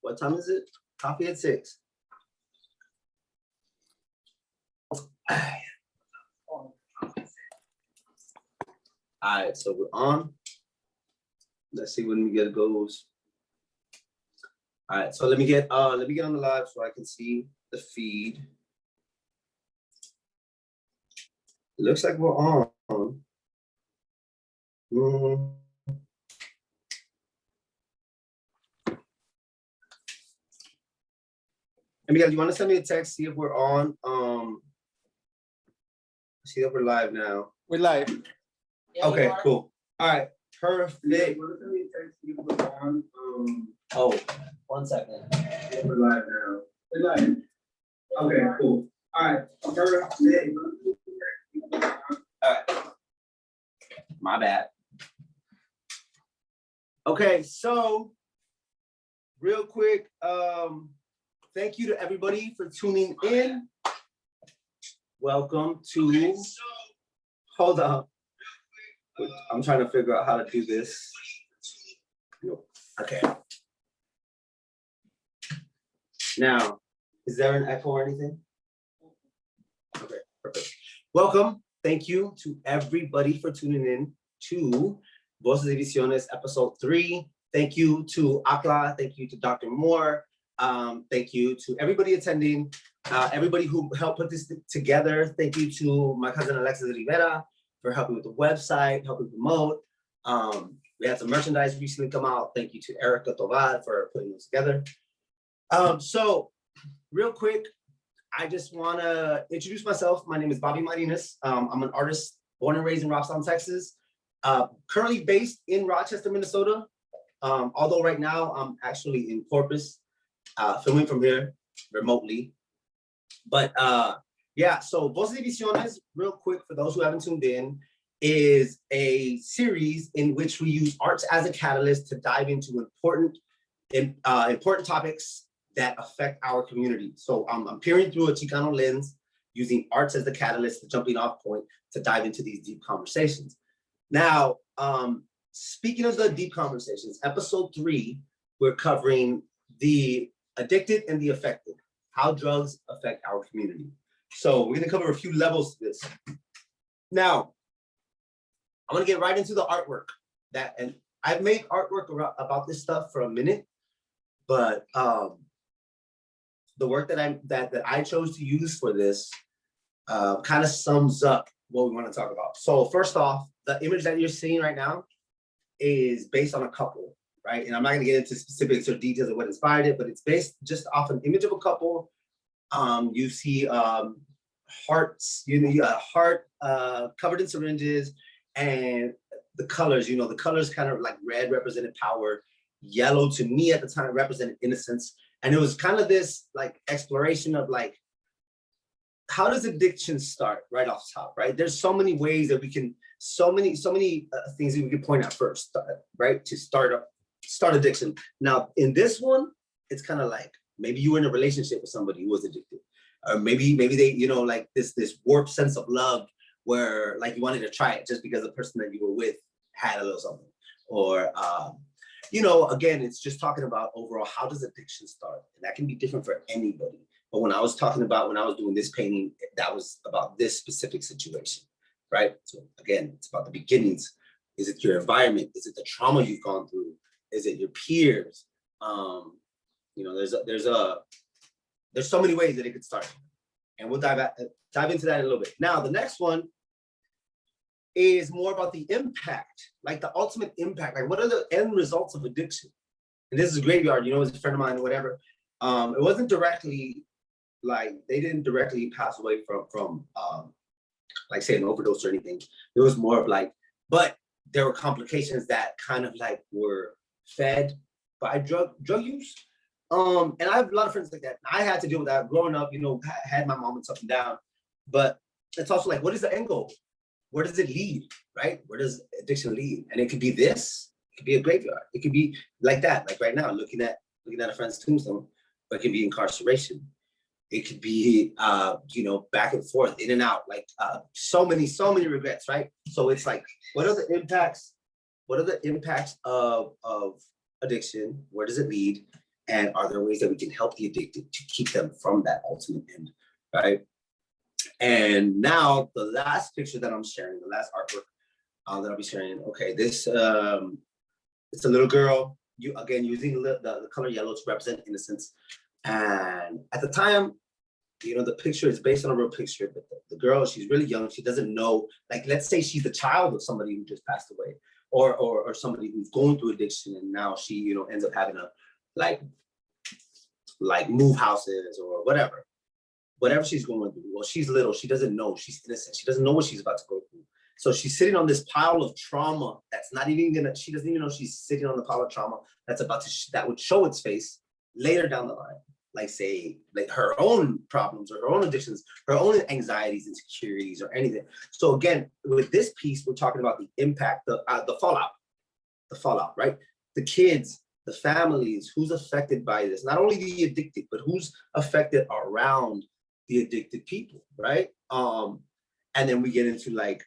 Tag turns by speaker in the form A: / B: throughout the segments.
A: what time is it? Coffee at 6. All right, so we're on. Let's see when we get goes. All right, so let me get on the live so I can see the feed. It looks like we're on. And Miguel, you want to send me a text, see if we're on? See if we're live now.
B: We're live.
A: Yeah, okay, cool. All right, perfect. Yeah, oh, 1 second. We're live now. We're live. Okay, cool. All right, perfect. All right. My bad. Okay, so real quick, thank you to everybody for tuning in. Welcome to, hold on. I'm trying to figure out how to do this. Okay. Now, is there an echo or anything? Okay, perfect. Welcome. Thank you to everybody for tuning in to Voces y Visiones episode 3. Thank you to Akla. Thank you to Dr. Moore. Thank you to everybody attending, everybody who helped put this together. Thank you to my cousin Alexis Rivera for helping with the website, helping promote. We had some merchandise recently come out. Thank you to Erica Tovar for putting this together. So real quick, I just want to introduce myself. My name is Bobby Marinas. I'm an artist born and raised in Robstown, Texas. Currently based in Rochester, Minnesota. Although right now I'm actually in Corpus, filming from here remotely. But yeah, so Voces y Visiones, real quick for those who haven't tuned in, is a series in which we use arts as a catalyst to dive into important topics that affect our community. So I'm peering through a Chicano lens, using arts as the catalyst, the jumping off point to dive into these deep conversations. Now, speaking of the deep conversations, episode 3, we're covering the addicted and the affected, how drugs affect our community. So we're gonna cover a few levels to this. Now, I'm gonna get right into the artwork and I've made artwork about this stuff for a minute, but the work that I chose to use for this kind of sums up what we want to talk about. So first off, the image that you're seeing right now is based on a couple, right? And I'm not going to get into specifics or details of what inspired it, but it's based just off an image of a couple. You see hearts, a heart covered in syringes, and the colors, the colors kind of like red represented power, yellow to me at the time represented innocence. And it was kind of this like exploration of like, how does addiction start right off the top, right? There's so many ways that we can, so many things that we can point out first, right? To start addiction. Now, in this one, it's kind of like, maybe you were in a relationship with somebody who was addicted. Or maybe they, like this warped sense of love where like you wanted to try it just because the person that you were with had a little something. Or, again, it's just talking about overall, how does addiction start? And that can be different for anybody. But when I was doing this painting, that was about this specific situation, right? So again, it's about the beginnings. Is it your environment? Is it the trauma you've gone through? Is it your peers? There's so many ways that it could start. And we'll dive into that in a little bit. Now, the next one is more about the impact, like the ultimate impact. Like, what are the end results of addiction? And this is Graveyard, it's a friend of mine or whatever. It wasn't directly, like, they didn't directly pass away from like, say, an overdose or anything. It was more of like, but there were complications that kind of like were fed by drug use. And I have a lot of friends like that. I had to deal with that growing up, had my moments up and down. But it's also like, what is the end goal? Where does it lead, right? Where does addiction lead? And it could be this, it could be a graveyard. It could be like that, like right now, looking at a friend's tombstone, but it could be incarceration. It could be, back and forth, in and out, like so many regrets, right? So it's like, what are the impacts? What are the impacts of addiction? Where does it lead? And are there ways that we can help the addicted to keep them from that ultimate end, right? And now the last picture that I'm sharing, the last artwork that I'll be sharing, okay, this, it's a little girl, again, using the color yellow to represent innocence. And at the time, you know, the picture is based on a real picture, but the girl, she's really young. She doesn't know, like, let's say she's the child of somebody who just passed away, or somebody who's going through addiction, and now she, you know, ends up having a, like move houses or whatever she's going through. Well, she's little, she doesn't know, she's innocent. She doesn't know what she's about to go through. So she's sitting on this pile of trauma that's not even gonna, she doesn't even know she's sitting on the pile of trauma that's about to, that would show its face later down the line. Like, say, like her own problems or her own addictions, her own anxieties, insecurities, or anything. So again, with this piece, we're talking about the impact, the fallout, right? The kids, the families, who's affected by this, not only the addicted, but who's affected around the addicted people, right? And then we get into like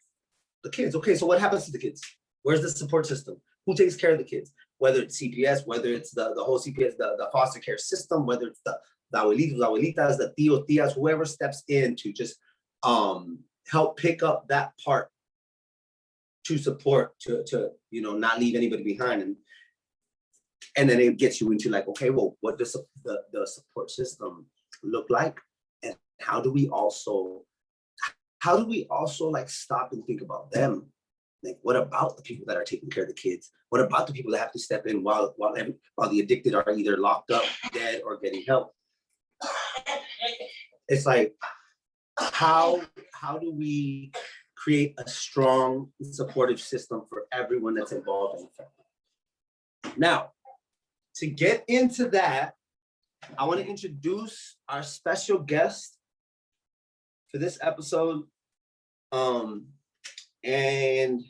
A: the kids. Okay, so what happens to the kids? Where's the support system? Who takes care of the kids? Whether it's CPS, whether it's the whole CPS, the foster care system, whether it's the abuelitos, abuelitas, the tíos, tías, whoever steps in to just help pick up that part to support, to you know, not leave anybody behind. And then it gets you into like, okay, well, what does the support system look like? And how do we also like stop and think about them? Like, what about the people that are taking care of the kids? What about the people that have to step in while the addicted are either locked up, dead, or getting help? It's like, how do we create a strong, supportive system for everyone that's involved in it? Now, to get into that, I want to introduce our special guest for this episode. And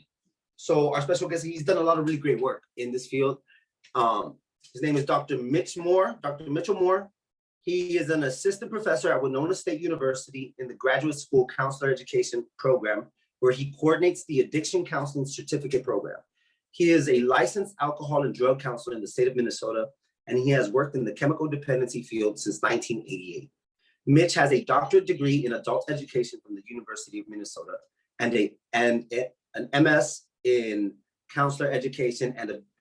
A: so our special guest, he's done a lot of really great work in this field. His name is Dr. Mitchell Moore. He is an assistant professor at Winona State University in the Graduate School Counselor Education Program, where he coordinates the Addiction Counseling Certificate Program. He is a licensed alcohol and drug counselor in the state of Minnesota, and he has worked in the chemical dependency field since 1988. Mitch has a doctorate degree in adult education from the University of Minnesota and an MS in counselor education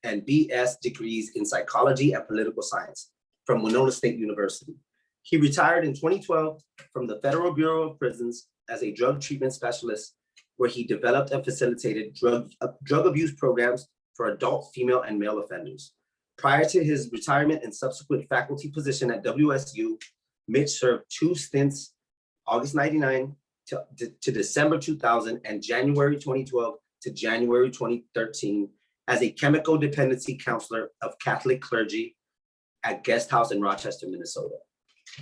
A: and BS degrees in psychology and political science from Winona State University. He retired in 2012 from the Federal Bureau of Prisons as a drug treatment specialist, where he developed and facilitated drug abuse programs for adult female and male offenders. Prior to his retirement and subsequent faculty position at WSU, Mitch served 2 stints, August 99 to December 2000 and January 2012 to January 2013 as a chemical dependency counselor of Catholic clergy at Guest House in Rochester, Minnesota.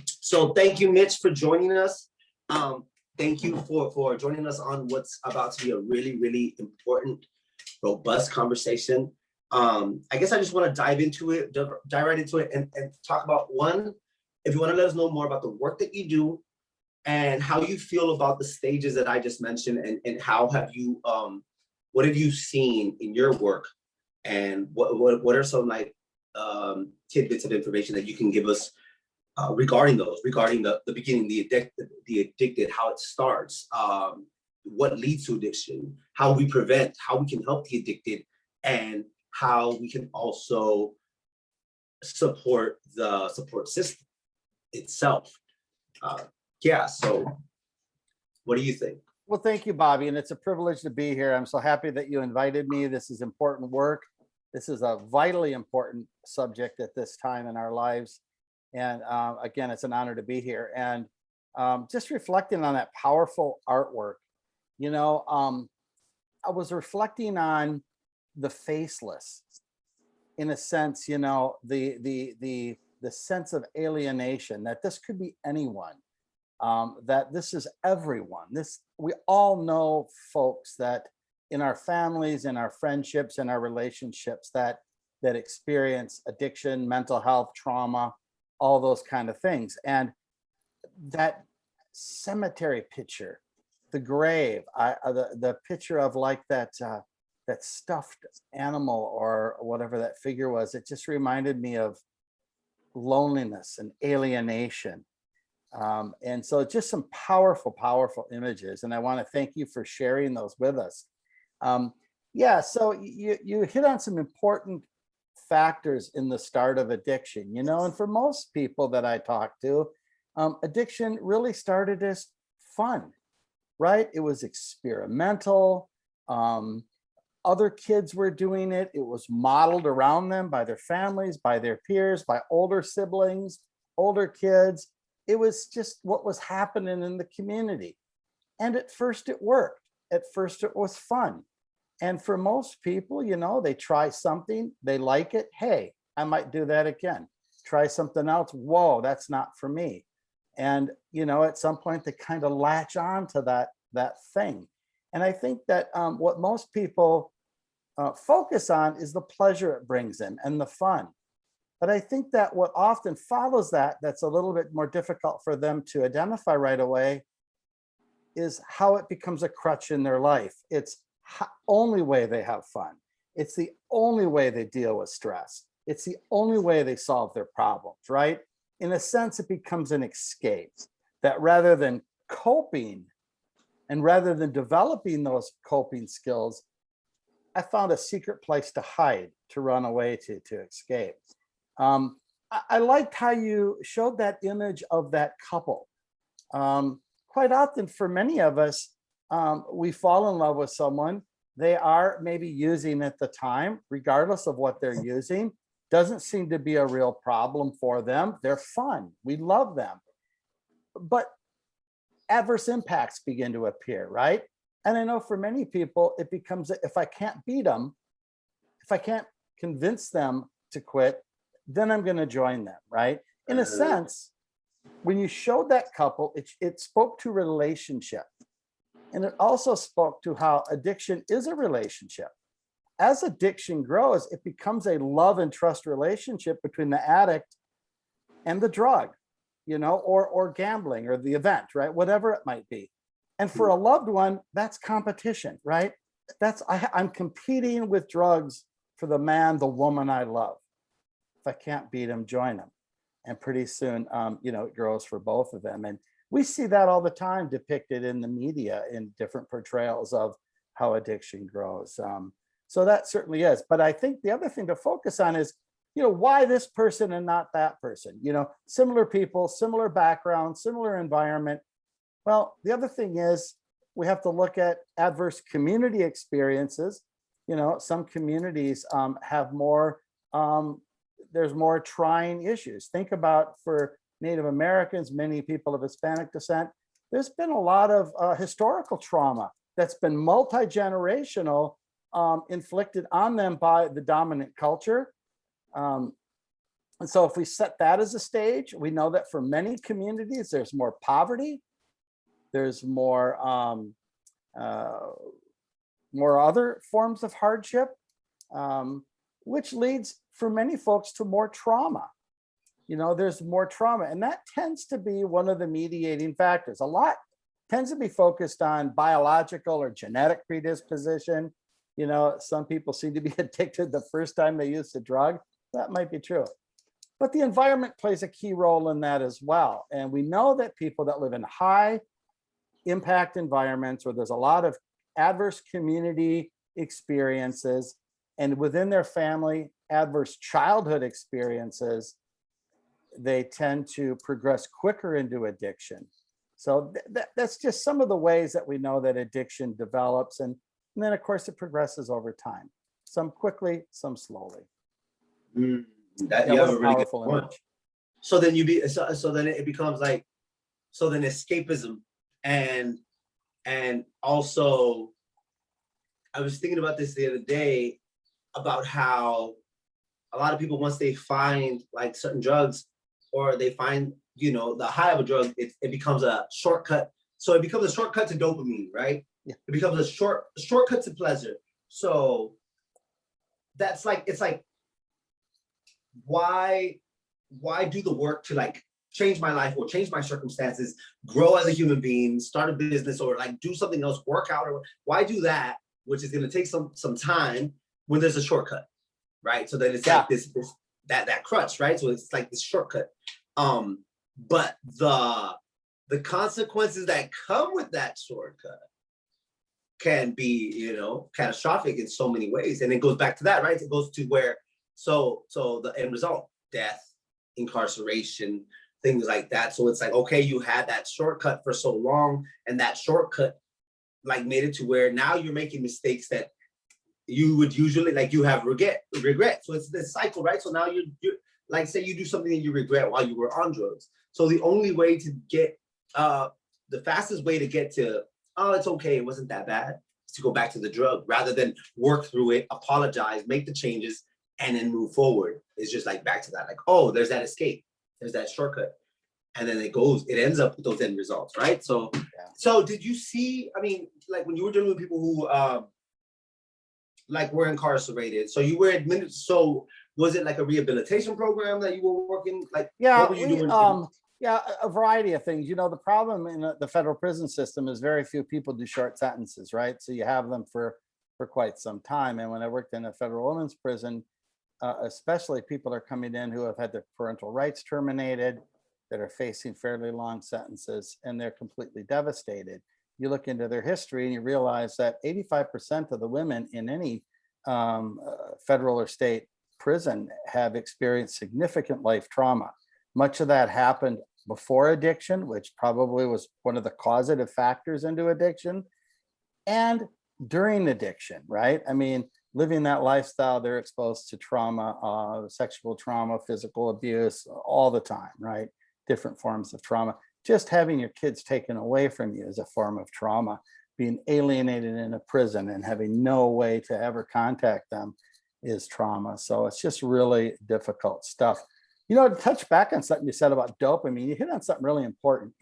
A: So thank you, Mitch, for joining us. Thank you for joining us on what's about to be a really, really important, robust conversation. I guess I just want to dive right into it and talk about, one, if you want to let us know more about the work that you do and how you feel about the stages that I just mentioned, and how have you, what have you seen in your work, and what are some like tidbits of information that you can give us regarding the beginning, the addicted, how it starts, what leads to addiction, how we prevent, how we can help the addicted, and how we can also support the support system itself. Yeah, so what do you think?
B: Well, thank you, Bobby, and it's a privilege to be here. I'm so happy that you invited me. This is important work. This is a vitally important subject at this time in our lives. And again, it's an honor to be here. And just reflecting on that powerful artwork, you know, I was reflecting on the faceless, in a sense, you know, the sense of alienation, that this could be anyone, that this is everyone. We all know folks that in our families, in our friendships, in our relationships that experience addiction, mental health, trauma, all those kind of things. And that cemetery picture, the grave, the picture of like that stuffed animal or whatever that figure was, it just reminded me of loneliness and alienation. And so just some powerful, powerful images. And I want to thank you for sharing those with us. Yeah, so you hit on some important factors in the start of addiction, you know, and for most people that I talk to, addiction really started as fun, right? It was experimental. Other kids were doing it. It was modeled around them by their families, by their peers, by older siblings, older kids. It was just what was happening in the community. And at first it worked. At first it was fun. And for most people, you know, they try something, they like it. Hey, I might do that again. Try something else. Whoa, that's not for me. And, you know, at some point they kind of latch on to that thing. And I think that what most people focus on is the pleasure it brings them and the fun. But I think that what often follows that, that's a little bit more difficult for them to identify right away, is how it becomes a crutch in their life. It's the only way they have fun. It's the only way they deal with stress. It's the only way they solve their problems, right? In a sense, it becomes an escape that rather than coping and rather than developing those coping skills, I found a secret place to hide, to run away to escape. I liked how you showed that image of that couple. Quite often for many of us, we fall in love with someone. They are maybe using at the time, regardless of what they're using, doesn't seem to be a real problem for them. They're fun. We love them. But adverse impacts begin to appear, right? And I know for many people, it becomes, if I can't beat them, if I can't convince them to quit, then I'm going to join them, right? In a sense, when you showed that couple, it spoke to relationship. And it also spoke to how addiction is a relationship. As addiction grows, it becomes a love and trust relationship between the addict and the drug, you know, or gambling or the event, right? Whatever it might be. And for a loved one, that's competition, right? I'm competing with drugs for the man, the woman I love. If I can't beat him, join him. And pretty soon, you know, it grows for both of them. And we see that all the time depicted in the media in different portrayals of how addiction grows. So that certainly is. But I think the other thing to focus on is, you know, why this person and not that person? You know, similar people, similar background, similar environment. Well, the other thing is we have to look at adverse community experiences. You know, some communities have more, there's more trying issues. Think about for Native Americans, many people of Hispanic descent, there's been a lot of historical trauma that's been multi-generational, inflicted on them by the dominant culture. And so if we set that as a stage, we know that for many communities, there's more poverty, there's more other forms of hardship, which leads for many folks to more trauma. You know, there's more trauma, and that tends to be one of the mediating factors. A lot tends to be focused on biological or genetic predisposition. You know, some people seem to be addicted the first time they use the drug. That might be true. But the environment plays a key role in that as well. And we know that people that live in high impact environments where there's a lot of adverse community experiences and within their family, adverse childhood experiences, they tend to progress quicker into addiction. So that's just some of the ways that we know that addiction develops. And then, of course, it progresses over time. Some quickly, some slowly.
A: That you have a really powerful image. So then so then it becomes like, so then escapism and also I was thinking about this the other day about how a lot of people, once they find like certain drugs or they find, you know, the high of a drug, it becomes a shortcut. So it becomes a shortcut to dopamine, right? Yeah. It becomes a shortcut to pleasure. So that's like, it's like, why do the work to like change my life or change my circumstances, grow as a human being, start a business or like do something else, work out, or why do that, which is going to take some time when there's a shortcut, right? So then it's like this that crutch, right? So it's like this shortcut. But the consequences that come with that shortcut can be, catastrophic in so many ways. And it goes back to that, right? It goes to where, so the end result, death, incarceration, things like that. So it's like, okay, you had that shortcut for so long, and that shortcut like made it to where now you're making mistakes that you would usually, like, you have regret. So it's this cycle, right? So now you're like, say you do something that you regret while you were on drugs. So the only way to get, the fastest way to get to, oh, it's okay, it wasn't that bad, is to go back to the drug rather than work through it, apologize, make the changes, and then move forward. It's just like back to that, like, oh, there's that escape, there's that shortcut. And then it ends up with those end results, right? So, So did you see, I mean, like when you were dealing with people who, like were incarcerated, so you were admitted, so was it like a rehabilitation program that you were working, like,
B: Yeah,
A: what were you doing?
B: yeah, a variety of things. The problem in the federal prison system is very few people do short sentences, right? So you have them for quite some time. And when I worked in a federal women's prison, especially people are coming in who have had their parental rights terminated, that are facing fairly long sentences, and they're completely devastated. You look into their history and you realize that 85% of the women in any federal or state prison have experienced significant life trauma. Much of that happened before addiction, which probably was one of the causative factors into addiction, and during addiction, right? I mean, living that lifestyle, they're exposed to trauma, sexual trauma, physical abuse all the time, right? Different forms of trauma. Just having your kids taken away from you is a form of trauma. Being alienated in a prison and having no way to ever contact them is trauma. So it's just really difficult stuff. To touch back on something you said about dopamine, you hit on something really important,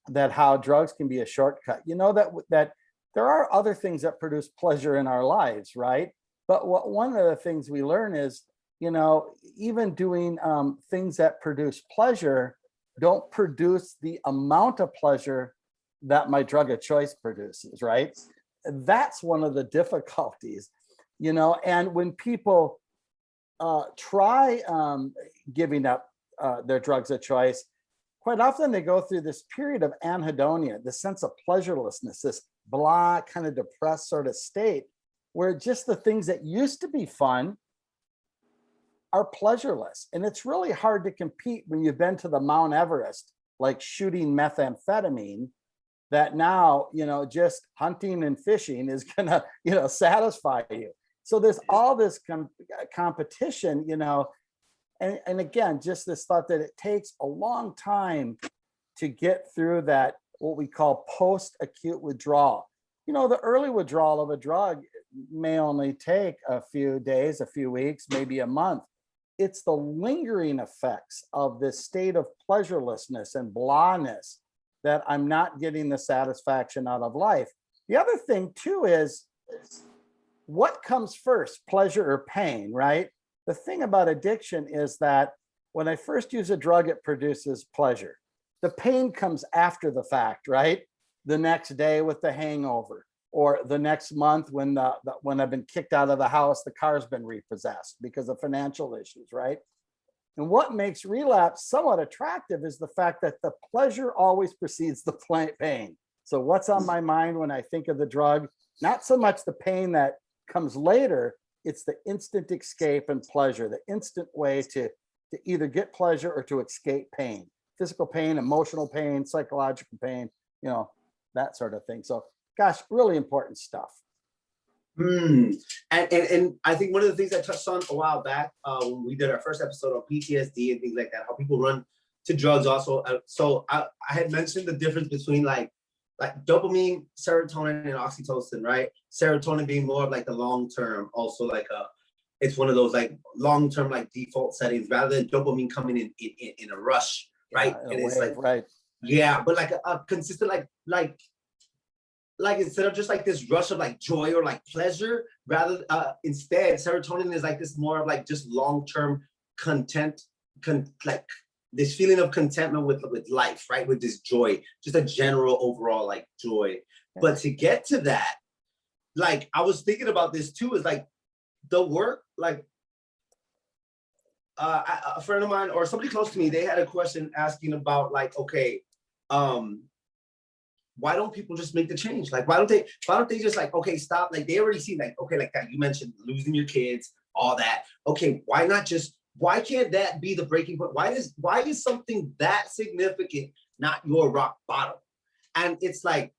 B: that how drugs can be a shortcut. That there are other things that produce pleasure in our lives, right? But one of the things we learn is, even doing things that produce pleasure don't produce the amount of pleasure that my drug of choice produces, right? That's one of the difficulties, and when people try giving up their drugs of choice, quite often they go through this period of anhedonia, the sense of pleasurelessness, this blah, kind of depressed sort of state, where just the things that used to be fun are pleasureless. And it's really hard to compete when you've been to the Mount Everest, like shooting methamphetamine, that now, just hunting and fishing is gonna, satisfy you. So there's all this competition, and again, just this thought that it takes a long time to get through that, what we call post-acute withdrawal. The early withdrawal of a drug may only take a few days, a few weeks, maybe a month. It's the lingering effects of this state of pleasurelessness and blahness that I'm not getting the satisfaction out of life. The other thing too is, what comes first, pleasure or pain, right? The thing about addiction is that when I first use a drug, it produces pleasure. The pain comes after the fact, right? The next day with the hangover, or the next month when when I've been kicked out of the house, the car's been repossessed because of financial issues, right? And what makes relapse somewhat attractive is the fact that the pleasure always precedes the pain. So what's on my mind when I think of the drug? Not so much the pain that comes later, it's the instant escape and pleasure, the instant way to either get pleasure or to escape pain, physical pain, emotional pain, psychological pain, that sort of thing. So gosh, really important stuff.
A: And I think one of the things I touched on a while back when we did our first episode on PTSD and things like that, how people run to drugs also. So I had mentioned the difference between like dopamine, serotonin, and oxytocin, right? Serotonin being more of like the long term, also like it's one of those like long term like default settings rather than dopamine coming in a rush, right?
B: Yeah,
A: and it's like
B: right.
A: Yeah, but like a consistent like instead of just like this rush of like joy or like pleasure, rather instead serotonin is like this more of like just long-term like this feeling of contentment with life, right? With this joy, just a general overall like joy. But to get to that, like I was thinking about this too, is like the work, like a friend of mine or somebody close to me, they had a question asking about like, okay, why don't people just make the change? Like, why don't they just like, okay, stop? Like, they already see like, okay, like that you mentioned losing your kids, all that. Okay, why can't that be the breaking point? Why is something that significant not your rock bottom? And it's like,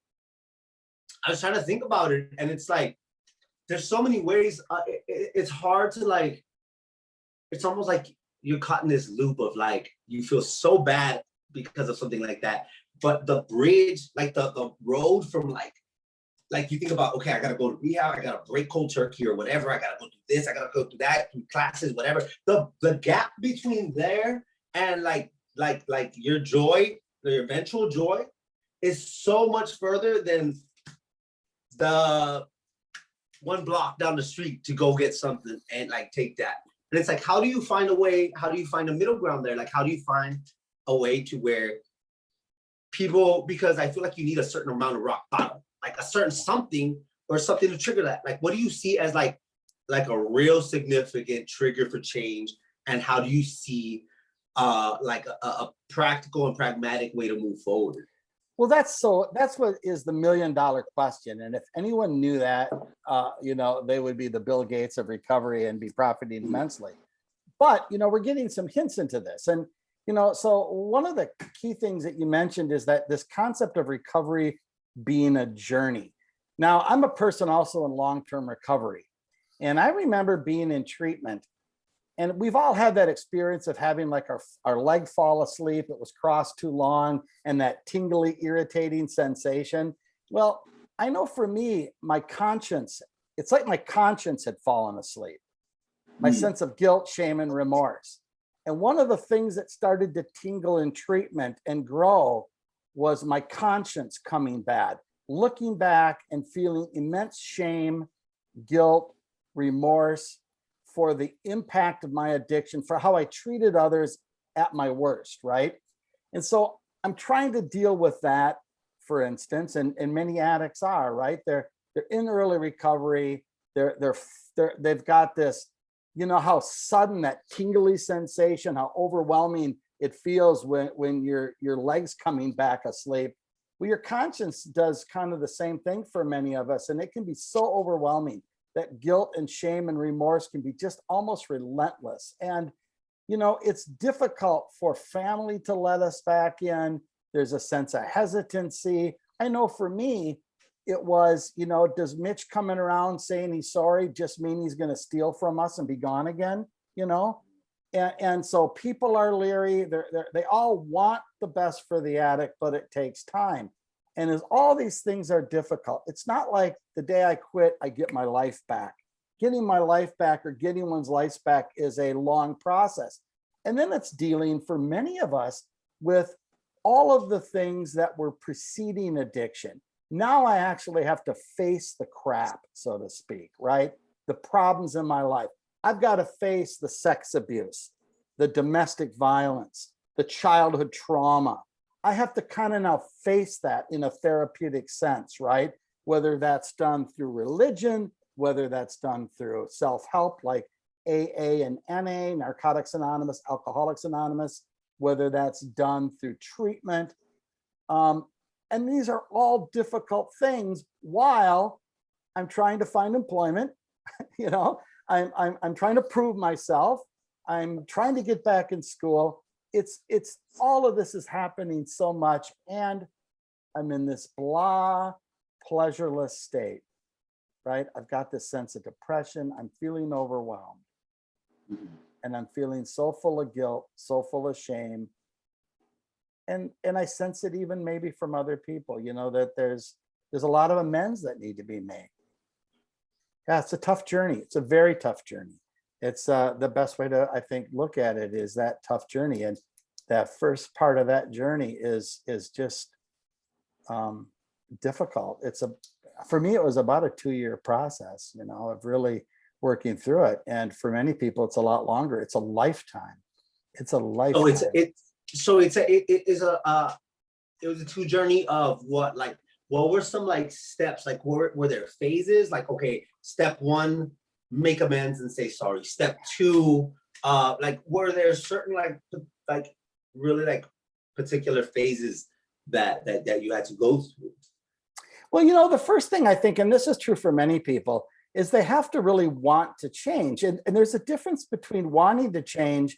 A: I was trying to think about it, and it's like, there's so many ways. It's hard to like, it's almost like you're caught in this loop of like, you feel so bad because of something like that. But the bridge, like the road from like you think about, okay, I gotta go to rehab, I gotta break cold turkey or whatever, I gotta go do this, I gotta go do that, do classes, whatever. The gap between there and like your joy, your eventual joy, is so much further than the one block down the street to go get something and like take that. And it's like, how do you find a way? How do you find a middle ground there? Like, how do you find a way to where people, because I feel like you need a certain amount of rock bottom, like a certain something or something to trigger that. Like, what do you see as like a real significant trigger for change? And how do you see like a practical and pragmatic way to move forward?
B: Well, that's what is the $1 million question. And if anyone knew that, they would be the Bill Gates of recovery and be profiting immensely. But, we're getting some hints into this. And, so one of the key things that you mentioned is that this concept of recovery being a journey. Now, I'm a person also in long-term recovery. And I remember being in treatment. And we've all had that experience of having like our leg fall asleep, it was crossed too long, and that tingly, irritating sensation. Well, I know for me, it's like my conscience had fallen asleep. My sense of guilt, shame, and remorse. And one of the things that started to tingle in treatment and grow was my conscience coming back, looking back and feeling immense shame, guilt, remorse, for the impact of my addiction, for how I treated others at my worst, right? And so I'm trying to deal with that, for instance, and many addicts are, right? They're in early recovery. They've got this, how sudden that tingly sensation, how overwhelming it feels when your legs coming back asleep. Well, your conscience does kind of the same thing for many of us, and it can be so overwhelming. That guilt and shame and remorse can be just almost relentless. And, it's difficult for family to let us back in. There's a sense of hesitancy. I know for me, it was, does Mitch coming around saying he's sorry just mean he's going to steal from us and be gone again? And so people are leery. They all want the best for the addict, but it takes time. And as all these things are difficult, it's not like the day I quit, I get my life back. Getting my life back or getting one's life back is a long process. And then it's dealing for many of us with all of the things that were preceding addiction. Now I actually have to face the crap, so to speak, right? The problems in my life. I've got to face the sex abuse, the domestic violence, the childhood trauma. I have to kind of now face that in a therapeutic sense, right? Whether that's done through religion, whether that's done through self-help like AA and NA, Narcotics Anonymous, Alcoholics Anonymous, whether that's done through treatment. And these are all difficult things while I'm trying to find employment. I'm trying to prove myself. I'm trying to get back in school. It's all of this is happening so much, and I'm in this blah, pleasureless state, right? I've got this sense of depression. I'm feeling overwhelmed, and I'm feeling so full of guilt, so full of shame, and I sense it even maybe from other people. That there's a lot of amends that need to be made. Yeah, it's a tough journey. It's a very tough journey. It's the best way to, I think, look at it is that tough journey. And that first part of that journey is just difficult. For me, it was about a 2-year process, of really working through it. And for many people, it's a lot longer. It's a lifetime. It's a lifetime.
A: It was a 2 journey of what were some like steps? Like were there phases? Like, okay, step 1, make amends and say sorry. Step 2, Like, were there certain like really like particular phases that you had to go through?
B: Well, you know, the first thing I think, and this is true for many people, is they have to really want to change. And there's a difference between wanting to change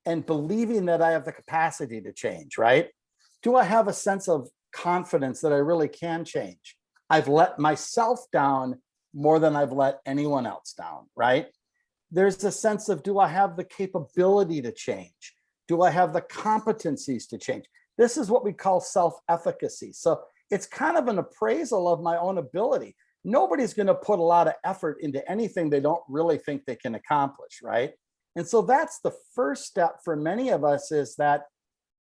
B: and believing that I have the capacity to change, right? Do I have a sense of confidence that I really can change? I've let myself down more than I've let anyone else down, right? There's a sense of, do I have the capability to change? Do I have the competencies to change? This is what we call self-efficacy. So it's kind of an appraisal of my own ability. Nobody's going to put a lot of effort into anything they don't really think they can accomplish, right? And so that's the first step for many of us, is that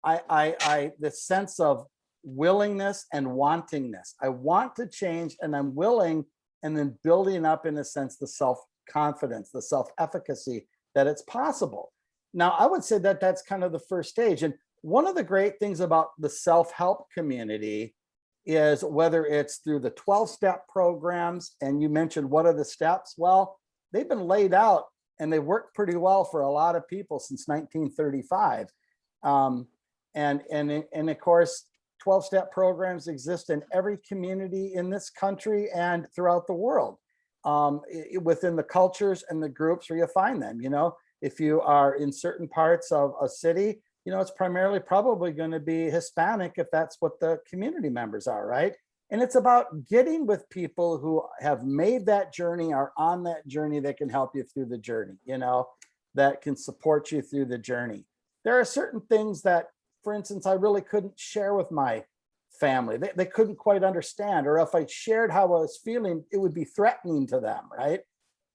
B: the sense of willingness and wantingness. I want to change and I'm willing, and then building up, in a sense, the self-confidence, the self-efficacy that it's possible. Now, I would say that that's kind of the first stage. And one of the great things about the self-help community is, whether it's through the 12-step programs, and you mentioned what are the steps? Well, they've been laid out and they work pretty well for a lot of people since 1935. And of course, 12-step programs exist in every community in this country and throughout the world, within the cultures and the groups where you find them. You know, if you are in certain parts of a city, you know, it's primarily probably going to be Hispanic, if that's what the community members are, right? And it's about getting with people who have made that journey, are on that journey, that can help you through the journey, you know, that can support you through the journey. There are certain things that, for instance, I really couldn't share with my family. They couldn't quite understand, or if I shared how I was feeling, it would be threatening to them, right?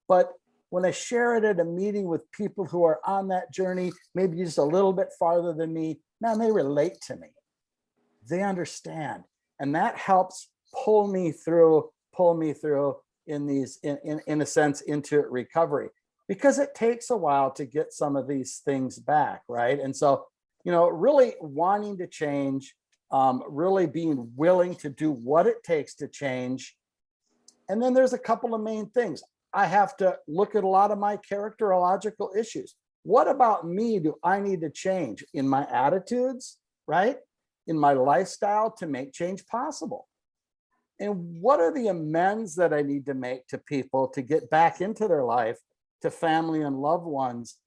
B: But when I share it at a meeting with people who are on that journey, maybe just a little bit farther than me, man, they relate to me. They understand. And that helps pull me through in these, in a sense, into recovery, because it takes a while to get some of these things back, right? And so, you know, really wanting to change, really being willing to do what it takes to change. And then there's a couple of main things. I have to look at a lot of my characterological issues. What about me do I need to change in my attitudes, right? In my lifestyle, to make change possible? And what are the amends that I need to make to people to get back into their life, to family and loved ones,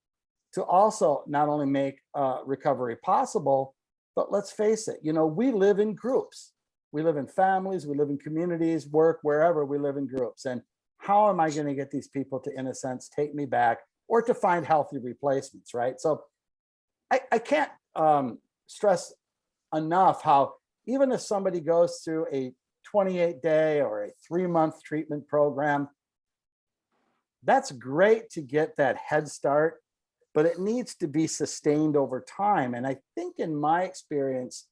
B: to also not only make recovery possible, but let's face it, you know, we live in groups. We live in families, we live in communities, work, wherever, we live in groups. And how am I going to get these people to, in a sense, take me back, or to find healthy replacements, right? So I can't stress enough how, even if somebody goes through a 28-day or a 3-month treatment program, that's great to get that head start, but it needs to be sustained over time. And I think, in my experience,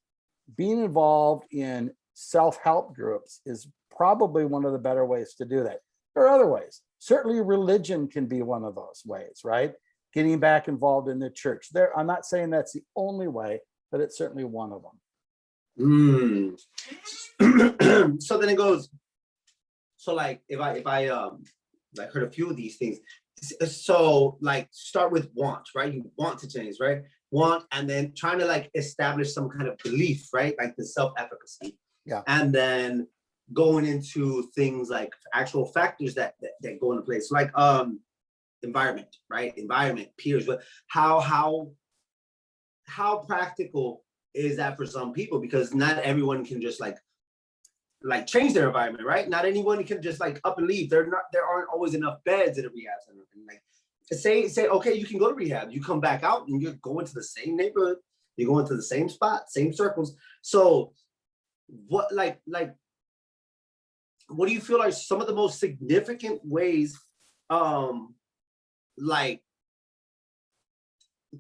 B: being involved in self-help groups is probably one of the better ways to do that. There are other ways. Certainly religion can be one of those ways, right? Getting back involved in the church. I'm not saying that's the only way, but it's certainly one of them.
A: So then it goes, so like, if I like heard a few of these things, so like start with want, right? You want to change, right? Want, and then trying to like establish some kind of belief, right? Like the self-efficacy.
B: Yeah.
A: And then going into things like actual factors that go into place, so like environment, right? Environment, peers, but how practical is that for some people? Because not everyone can just like change their environment, right? Not anyone can just like up and leave. There aren't always enough beds at a rehab center. And like say, okay, you can go to rehab, you come back out and you're going to the same neighborhood, you're going to the same spot, same circles. So what what do you feel like some of the most significant ways like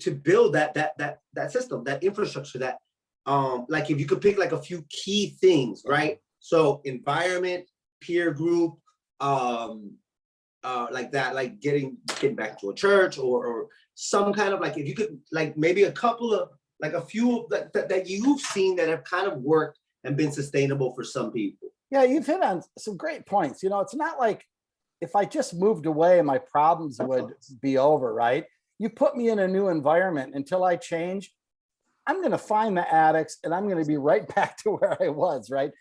A: to build that system, that infrastructure, that like if you could pick like a few key things, right? So environment, peer group, like that, like getting back to a church, or some kind of like, if you could like maybe a couple of like a few that you've seen that have kind of worked and been sustainable for some people.
B: Yeah, you've hit on some great points. You know, it's not like if I just moved away, my problems would be over, right? You put me in a new environment until I change, I'm going to find the addicts and I'm going to be right back to where I was, right?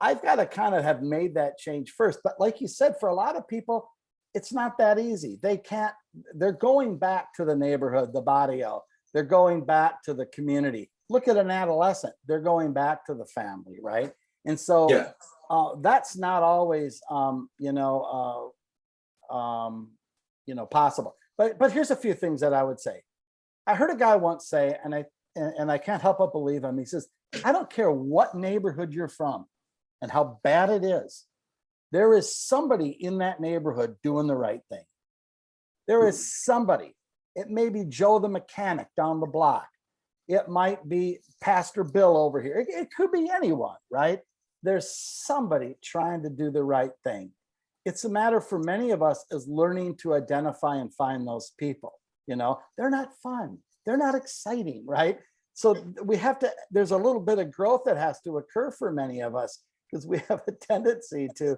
B: I've got to kind of have made that change first. But like you said, for a lot of people, it's not that easy. They can't, they're going back to the neighborhood, the barrio. They're going back to the community. Look at an adolescent. They're going back to the family, right? And so
A: Yeah.
B: that's not always, possible. But here's a few things that I would say. I heard a guy once say, and I can't help but believe him. He says, I don't care what neighborhood you're from and how bad it is. There is somebody in that neighborhood doing the right thing. There is somebody. It may be Joe the mechanic down the block. It might be Pastor Bill over here. It could be anyone, right? There's somebody trying to do the right thing. It's a matter for many of us is learning to identify and find those people. They're not fun. They're not exciting, right? So we have to, there's a little bit of growth that has to occur for many of us because we have a tendency to,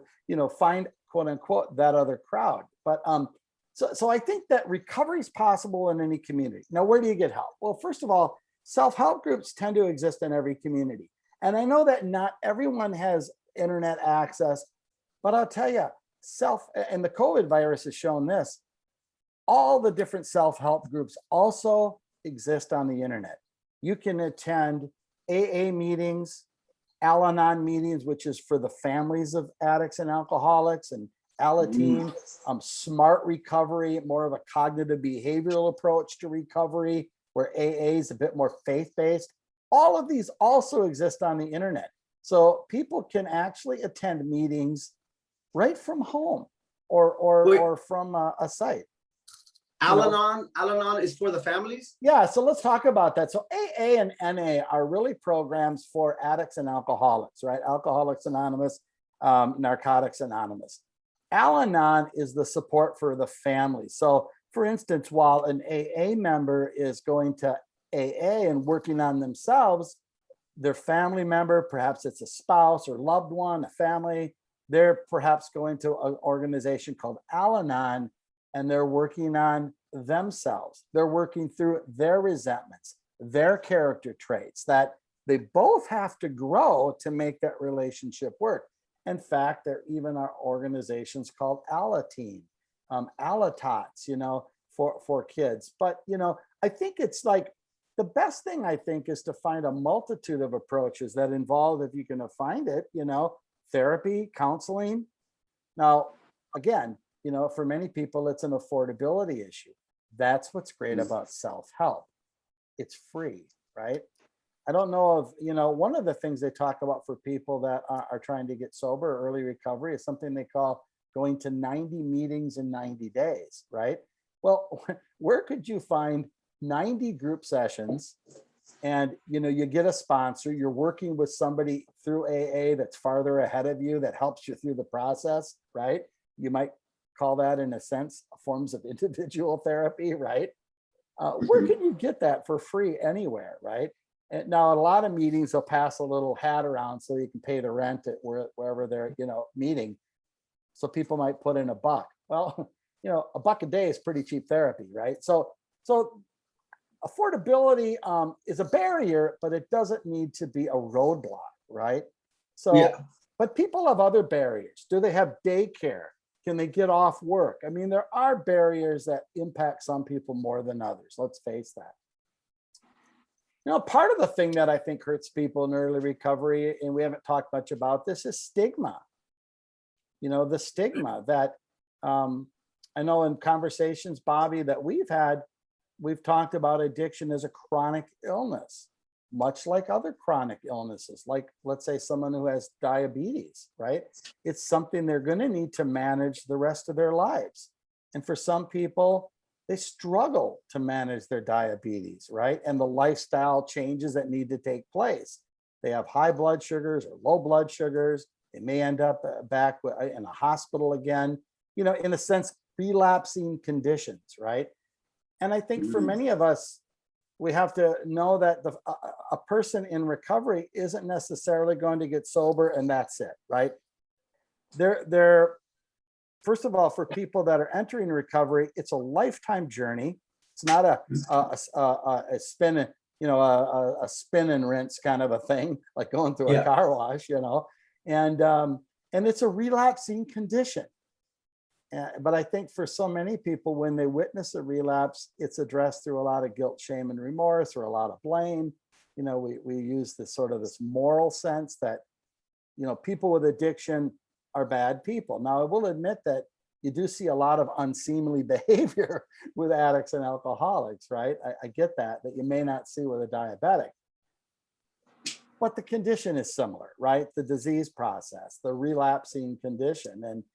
B: find quote unquote that other crowd. But so I think that recovery is possible in any community. Now, where do you get help? Well, first of all, self-help groups tend to exist in every community. And I know that not everyone has internet access, but I'll tell you, and the COVID virus has shown this, all the different self-help groups also exist on the internet. You can attend AA meetings, Al-Anon meetings, which is for the families of addicts and alcoholics, and Alateen, Smart Recovery, more of a cognitive behavioral approach to recovery, where AA is a bit more faith-based. All of these also exist on the internet. So people can actually attend meetings right from home or from a site.
A: Al-Anon is for the families?
B: Yeah, so let's talk about that. So AA and NA are really programs for addicts and alcoholics, right? Alcoholics Anonymous, Narcotics Anonymous. Al-Anon is the support for the family. So for instance, while an AA member is going to AA and working on themselves, their family member, perhaps it's a spouse or loved one, a family, they're perhaps going to an organization called Al-Anon, and they're working on themselves. They're working through their resentments, their character traits that they both have to grow to make that relationship work. In fact, there even are organizations called Alateen, Alatots, for kids. But, I think it's like the best thing I think is to find a multitude of approaches that involve, if you can find it, therapy, counseling. Now, again, for many people, it's an affordability issue. That's what's great about self-help. It's free, right? I don't know if, one of the things they talk about for people that are trying to get sober, early recovery, is something they call going to 90 meetings in 90 days, right? Well, where could you find 90 group sessions and, you get a sponsor, you're working with somebody through AA that's farther ahead of you, that helps you through the process, right? You might call that, in a sense, forms of individual therapy, right? Where can you get that for free anywhere, right? And now, a lot of meetings will pass a little hat around so you can pay the rent at wherever they're, meeting. So people might put in $1. Well, $1 a day is pretty cheap therapy, right? So affordability is a barrier, but it doesn't need to be a roadblock, right? So,
A: Yeah.
B: But people have other barriers. Do they have daycare? Can they get off work? I mean, there are barriers that impact some people more than others. Let's face that. Part of the thing that I think hurts people in early recovery, and we haven't talked much about this, is stigma. The stigma that I know in conversations, Bobby, that we've had, we've talked about addiction as a chronic illness, much like other chronic illnesses, like, let's say, someone who has diabetes, right? It's something they're going to need to manage the rest of their lives. And for some people, they struggle to manage their diabetes, right? And the lifestyle changes that need to take place. They have high blood sugars or low blood sugars. They may end up back in a hospital again, in a sense, relapsing conditions, right? And I think for many of us, we have to know that a person in recovery isn't necessarily going to get sober and that's it, right? They're first of all, for people that are entering recovery, it's a lifetime journey. It's not a spin, a spin and rinse kind of a thing, like going through a
A: Yeah.
B: car wash, and it's a relapsing condition. But I think for so many people, when they witness a relapse, it's addressed through a lot of guilt, shame, and remorse, or a lot of blame. We use this sort of this moral sense that, people with addiction are bad people. Now, I will admit that you do see a lot of unseemly behavior with addicts and alcoholics, right? I get that you may not see with a diabetic. But the condition is similar, right? The disease process, the relapsing condition. And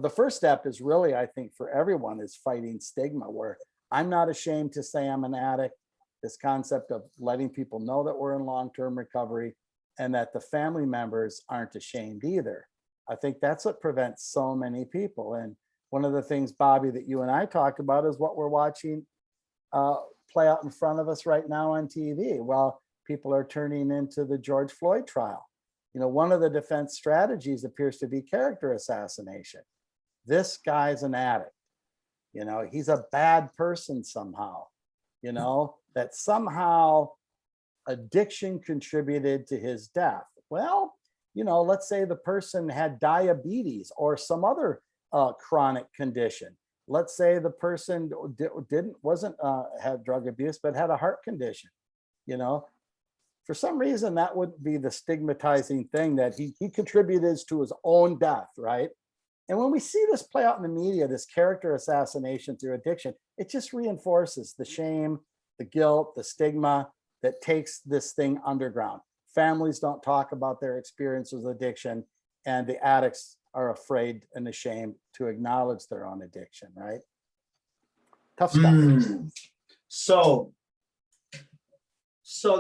B: the first step is really, I think, for everyone is fighting stigma, where I'm not ashamed to say I'm an addict. This concept of letting people know that we're in long-term recovery and that the family members aren't ashamed either. I think that's what prevents so many people. And one of the things, Bobby, that you and I talked about is what we're watching play out in front of us right now on TV. Well, people are turning into the George Floyd trial. One of the defense strategies appears to be character assassination. This guy's an addict. He's a bad person somehow, that somehow addiction contributed to his death. Well, let's say the person had diabetes or some other chronic condition. Let's say the person wasn't had drug abuse, but had a heart condition. For some reason, that wouldn't be the stigmatizing thing that he contributed to his own death, right? And when we see this play out in the media, this character assassination through addiction, it just reinforces the shame, the guilt, the stigma that takes this thing underground. Families don't talk about their experiences with addiction, and the addicts are afraid and ashamed to acknowledge their own addiction, right? Tough stuff.
A: So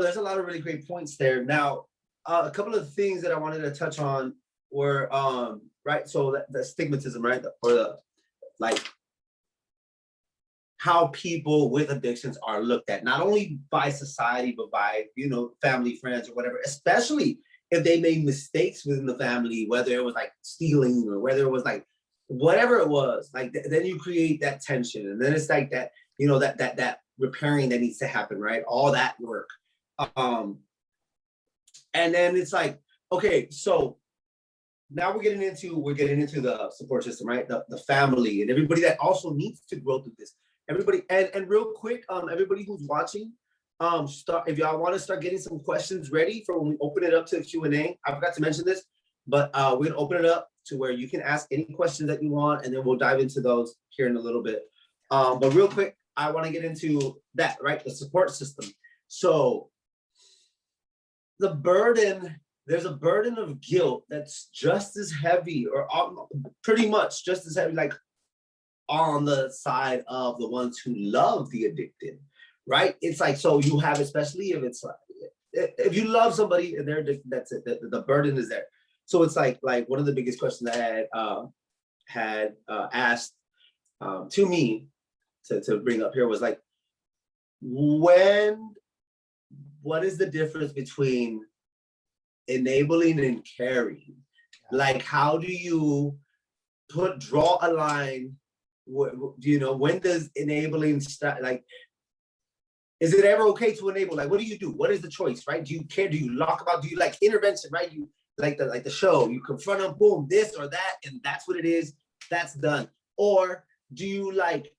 A: there's a lot of really great points there. Now, a couple of things that I wanted to touch on were, right, so the stigmatism, right, how people with addictions are looked at, not only by society, but by, family, friends, or whatever, especially if they made mistakes within the family, whether it was like stealing or whether it was like whatever it was, like then you create that tension. And then it's like that, that repairing that needs to happen, right? All that work. And then it's like, okay, so now we're getting into the support system, right? The family and everybody that also needs to grow through this. Everybody, and real quick, everybody who's watching, if y'all want to start getting some questions ready for when we open it up to Q&A. I forgot to mention this, but we're gonna open it up to where you can ask any questions that you want, and then we'll dive into those here in a little bit. But real quick, I want to get into that, right? The support system. So there's a burden of guilt that's just as heavy, or pretty much just as heavy, like on the side of the ones who love the addicted, right? It's like, so you have, especially if it's like, if you love somebody and they're addicted, that's it, the burden is there. So it's like one of the biggest questions I had asked to me to bring up here was like, what is the difference between enabling and caring? Like, how do you draw a line? When does enabling start? Like, is it ever okay to enable? Like, what do you do? What is the choice, right? Do you care? Do you lock about? Do you like intervention, right? You like the show, you confront them, boom, this or that, and that's what it is, that's done. Or do you like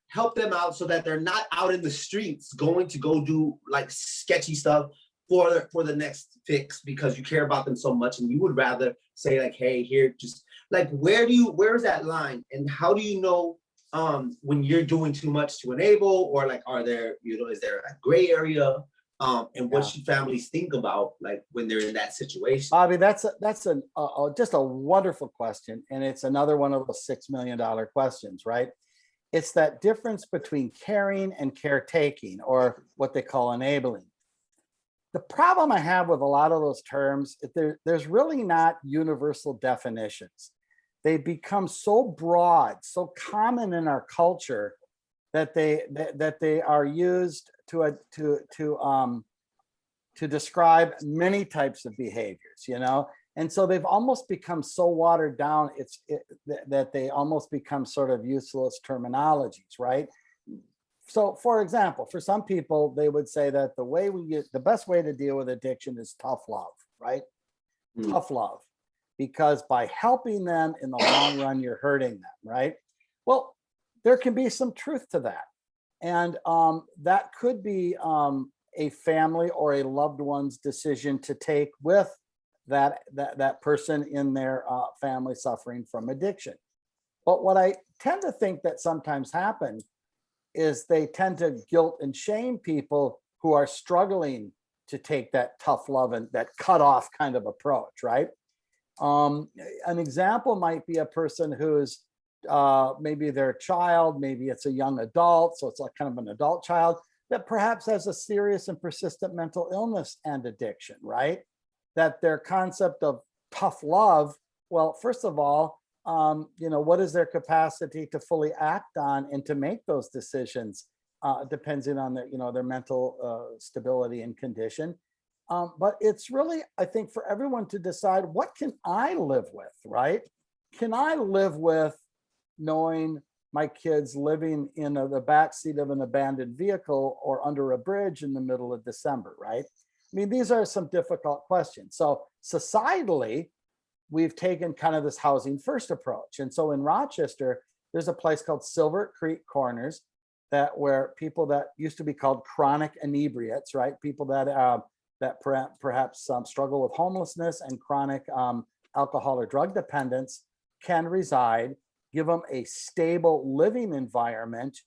A: help them out so that they're not out in the streets going to go do like sketchy stuff for the next fix because you care about them so much, and you would rather say like, hey, here, just like, where's that line, and how do you know when you're doing too much to enable, or like, is there a gray area? And what should families think about like when they're in that situation?
B: Bobby, that's just a wonderful question, and it's another one of those $6 million questions, right? It's that difference between caring and caretaking, or what they call enabling. The problem I have with a lot of those terms, there's really not universal definitions. They become so broad, so common in our culture that they are used to describe many types of behaviors, and so they've almost become so watered down that they almost become sort of useless terminologies, right? So for example, for some people, they would say that the best way to deal with addiction is tough love, right?
A: Mm.
B: Tough love, because by helping them in the long run, you're hurting them, right? Well, there can be some truth to that. And that could be a family or a loved one's decision to take with that person in their family suffering from addiction. But what I tend to think that sometimes happens is they tend to guilt and shame people who are struggling to take that tough love and that cut off kind of approach, right? An example might be a person who's maybe their child, maybe it's a young adult, so it's like kind of an adult child that perhaps has a serious and persistent mental illness and addiction, right? That their concept of tough love, well, first of all, what is their capacity to fully act on and to make those decisions, depending on their mental stability and condition. But it's really, I think, for everyone to decide, what can I live with, right? Can I live with knowing my kids living in the back seat of an abandoned vehicle or under a bridge in the middle of December, right? I mean, these are some difficult questions. So societally, we've taken kind of this housing first approach. And so in Rochester, there's a place called Silver Creek Corners where people that used to be called chronic inebriates, right? People that perhaps struggle with homelessness and chronic alcohol or drug dependence can reside, give them a stable living environment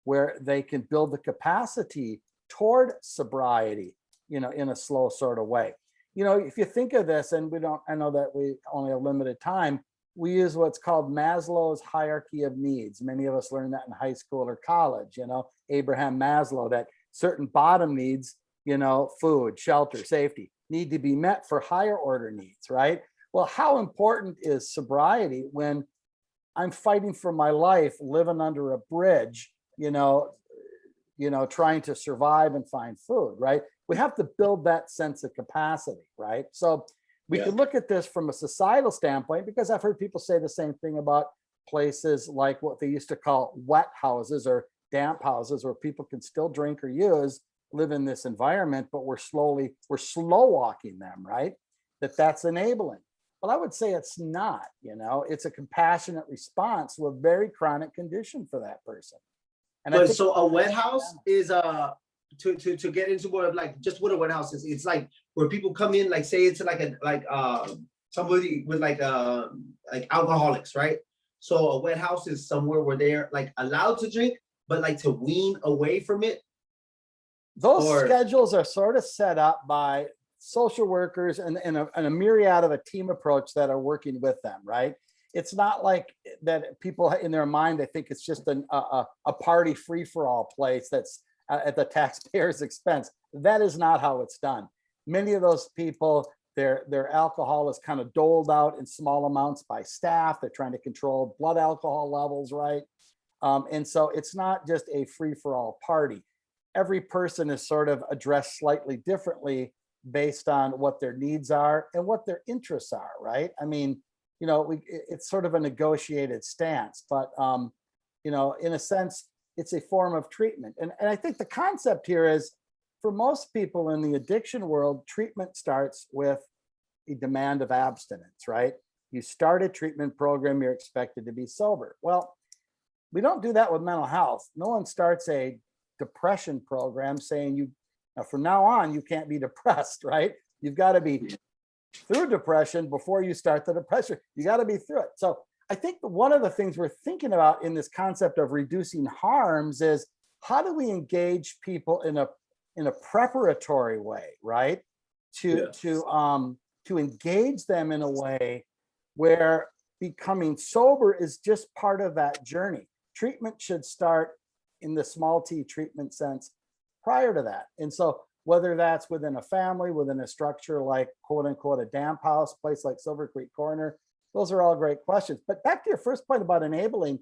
B: where they can build the capacity toward sobriety, in a slow sort of way. If you think of this, and I know that we only have limited time, we use what's called Maslow's hierarchy of needs. Many of us learned that in high school or college, Abraham Maslow, that certain bottom needs, food, shelter, safety, need to be met for higher order needs, right? Well, how important is sobriety when I'm fighting for my life, living under a bridge, trying to survive and find food, right? We have to build that sense of capacity, right? So we can look at this from a societal standpoint, because I've heard people say the same thing about places like what they used to call wet houses or damp houses, where people can still drink or live in this environment, but we're slow walking them, right? That's enabling. But I would say it's not, it's a compassionate response to a very chronic condition for that person. And
A: but so a wet house is to get into more of like just what a wet house is. It's like where people come in, like say it's like somebody with like alcoholics, right? So a wet house is somewhere where they're like allowed to drink, but like to wean away from it.
B: Those schedules are sort of set up by social workers and a myriad of a team approach that are working with them, right? It's not like that people in their mind, they think it's just a party free-for-all place that's at the taxpayer's expense. That is not how it's done. Many of those people, their alcohol is kind of doled out in small amounts by staff. They're trying to control blood alcohol levels, right? And so it's not just a free-for-all party. Every person is sort of addressed slightly differently based on what their needs are and what their interests are, right? I mean, it's sort of a negotiated stance, but in a sense, it's a form of treatment. And I think the concept here is, for most people in the addiction world, treatment starts with a demand of abstinence, right? You start a treatment program, you're expected to be sober. Well, we don't do that with mental health. No one starts a depression program saying from now on, you can't be depressed, right? You've got to be through depression before you start the depression. You got to be through it. So I think one of the things we're thinking about in this concept of reducing harms is, how do we engage people in a preparatory way, right? To engage them in a way where becoming sober is just part of that journey. Treatment should start in the small t treatment sense prior to that. And so whether that's within a family, within a structure like quote unquote a damp house, place like Silver Creek Corner, those are all great questions. But back to your first point about enabling,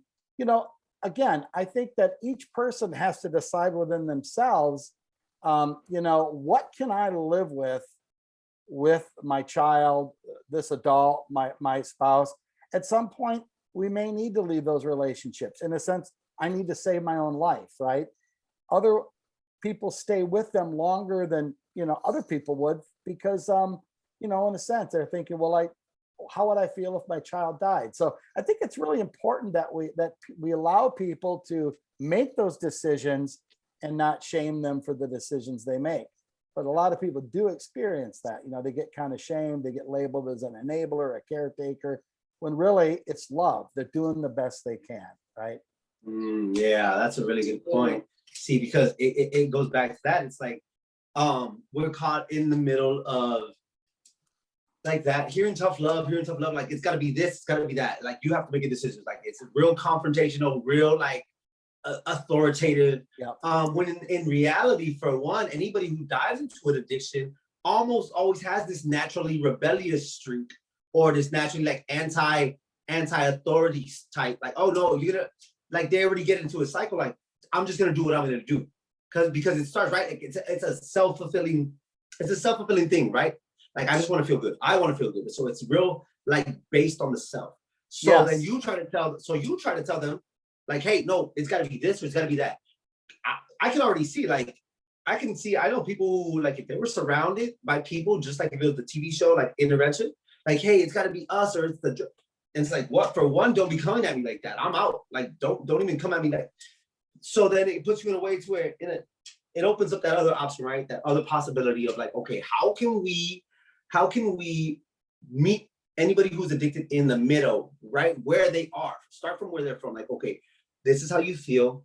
B: again, I think that each person has to decide within themselves, what can I live with my child, this adult, my spouse. At some point, we may need to leave those relationships. In a sense, I need to save my own life, right? other people stay with them longer than, other people would, because, in a sense, they're thinking, well, how would I feel if my child died? So I think it's really important that we allow people to make those decisions and not shame them for the decisions they make. But a lot of people do experience that. They get kind of shamed, they get labeled as an enabler, a caretaker, when really it's love. They're doing the best they can, right?
A: Yeah, that's a really good point. See, because it goes back to that. It's like, we're caught in the middle of like that, hearing tough love, like it's gotta be this, it's gotta be that. Like you have to make a decision. Like it's real confrontational, real like authoritative.
B: Yep.
A: When in reality, for one, anybody who dives into an addiction almost always has this naturally rebellious streak, or this naturally like anti-authority type. Like, oh no, you're gonna, like they already get into a cycle. Like I'm just gonna do what I'm gonna do, because it starts right. Like it's a self-fulfilling thing, right? Like I just want to feel good. I want to feel good. So it's real like based on the self. So then
B: Yes.
A: you try to tell them, like, hey, no, it's got to be this or it's got to be that. I can already see, like, I know people who, like, if they were surrounded by people, just like if it was the TV show, like Intervention, like, hey, it's got to be us or it's the, and it's like, what, for one, don't be coming at me like that. I'm out. Like, don't even come at me like, so then it puts you in a way to where it opens up that other option, right? That other possibility of like, okay, how can we meet anybody who's addicted in the middle, right? Where they are. Start from where they're from. Like, okay, this is how you feel.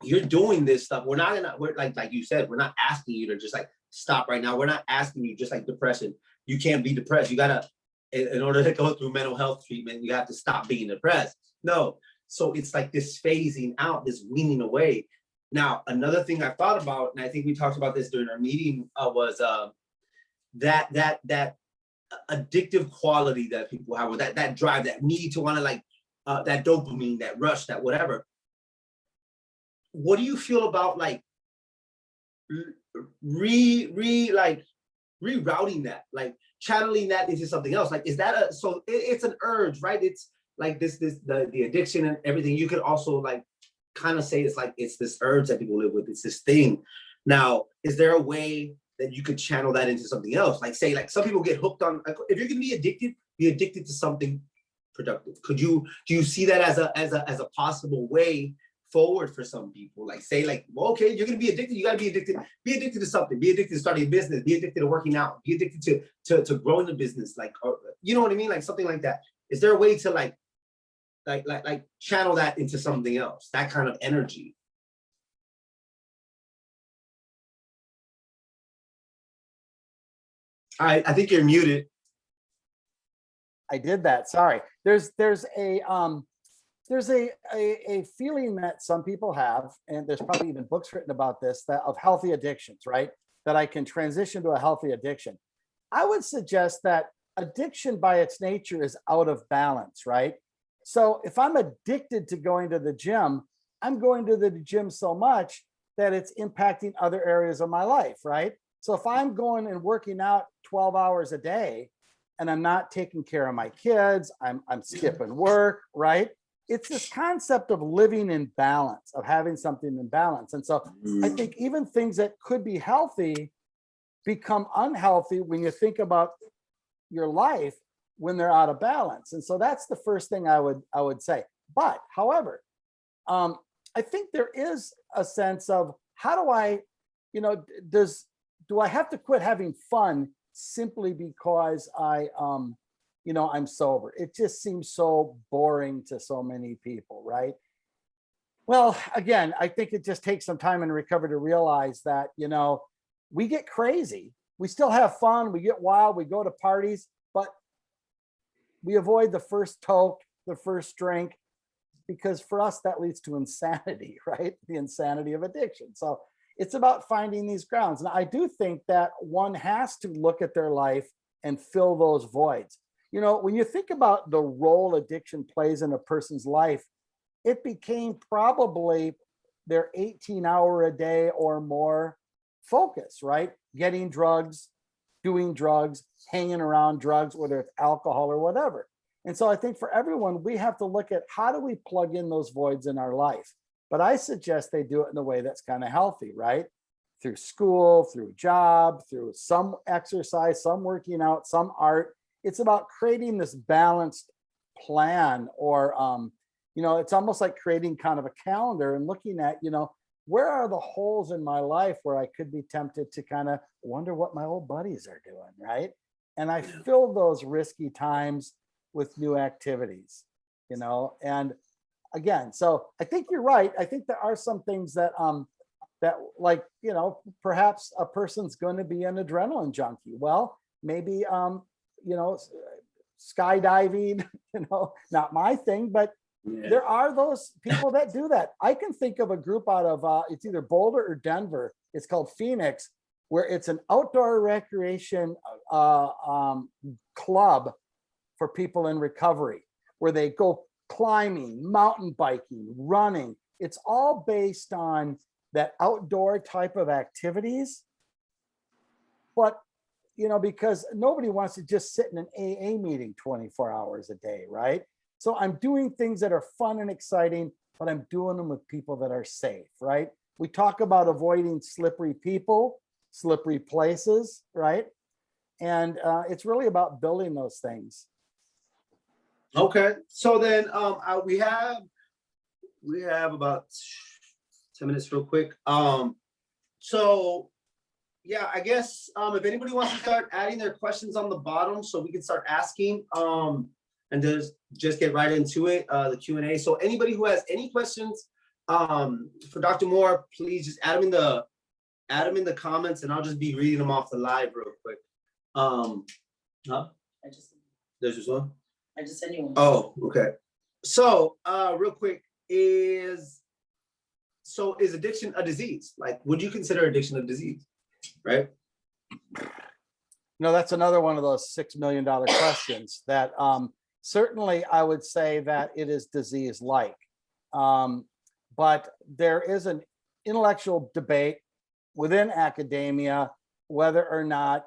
A: You're doing this stuff. We're like you said, we're not asking you to just like stop right now. We're not asking you, just like depression. You can't be depressed. You gotta, in order to go through mental health treatment, you have to stop being depressed. No. So it's like this phasing out, this weaning away. Now, another thing I thought about, and I think we talked about this during our meeting, was that addictive quality that people have, or that drive, that need to want to like that dopamine, that rush, that whatever. What do you feel about like rerouting that, like channeling that into something else? Like, is that it's an urge, right? It's like the addiction and everything. You could also like kind of say it's this urge that people live with. It's this thing. Now, is there a way that you could channel that into something else? Like, say, like some people get hooked on, like, if you're gonna be addicted to something productive. Do you see that as a possible way forward for some people? Like, say, like, well, okay, you're gonna be addicted, you gotta be addicted to something, be addicted to starting a business, be addicted to working out, be addicted to growing the business, like, or, you know what I mean? Like something like that. Is there a way to like channel that into something else, that kind of energy? I think you're muted.
B: I did that. Sorry. There's a feeling that some people have, and there's probably even books written about this, that of healthy addictions, right? That I can transition to a healthy addiction. I would suggest that addiction by its nature is out of balance, right? So if I'm addicted to going to the gym, I'm going to the gym so much that it's impacting other areas of my life, right? So if I'm going and working out 12 hours a day and I'm not taking care of my kids, I'm skipping work, right? It's this concept of living in balance, of having something in balance. And so I think even things that could be healthy become unhealthy when you think about your life when they're out of balance. And so that's the first thing I would say. But however, I think there is a sense of, how do I, do I have to quit having fun simply because I'm sober? It just seems so boring to so many people, right? Well, again, I think it just takes some time in recovery to realize that, we get crazy. We still have fun. We get wild. We go to parties, but we avoid the first toke, the first drink, because for us, that leads to insanity, right? The insanity of addiction. So it's about finding these grounds. And I do think that one has to look at their life and fill those voids. When you think about the role addiction plays in a person's life, it became probably their 18-hour a day or more focus, right? Getting drugs, doing drugs, hanging around drugs, whether it's alcohol or whatever. And so I think for everyone, we have to look at, how do we plug in those voids in our life? but I suggest they do it in a way that's kind of healthy, right? Through school, through job, through some exercise, some working out, some art. It's about creating this balanced plan, or it's almost like creating kind of a calendar and looking at, where are the holes in my life where I could be tempted to kind of wonder what my old buddies are doing, right? And I fill those risky times with new activities, and again, so I think you're right. I think there are some things that like, perhaps a person's going to be an adrenaline junkie. Well, maybe skydiving, not my thing, but there are those people that do that. I can think of a group out of it's either Boulder or Denver. It's called Phoenix, where it's an outdoor recreation club for people in recovery, where they go climbing, mountain biking, running. It's all based on that outdoor type of activities. But, because nobody wants to just sit in an AA meeting 24 hours a day, right? So I'm doing things that are fun and exciting, but I'm doing them with people that are safe, right? We talk about avoiding slippery people, slippery places, right? And it's really about building those things.
A: Okay, so then we have about 10 minutes real quick. So yeah, I guess if anybody wants to start adding their questions on the bottom so we can start asking, and just get right into it, the Q&A. So anybody who has any questions for Dr. Moore, please just add them in the comments, and I'll just be reading them off the live real quick. There's just one?
C: I just sent you one.
A: Oh, okay. So real quick, is addiction a disease? Like, would you consider addiction a disease? Right?
B: That's another one of those $6 million questions that certainly I would say that it is disease-like. But there is an intellectual debate within academia whether or not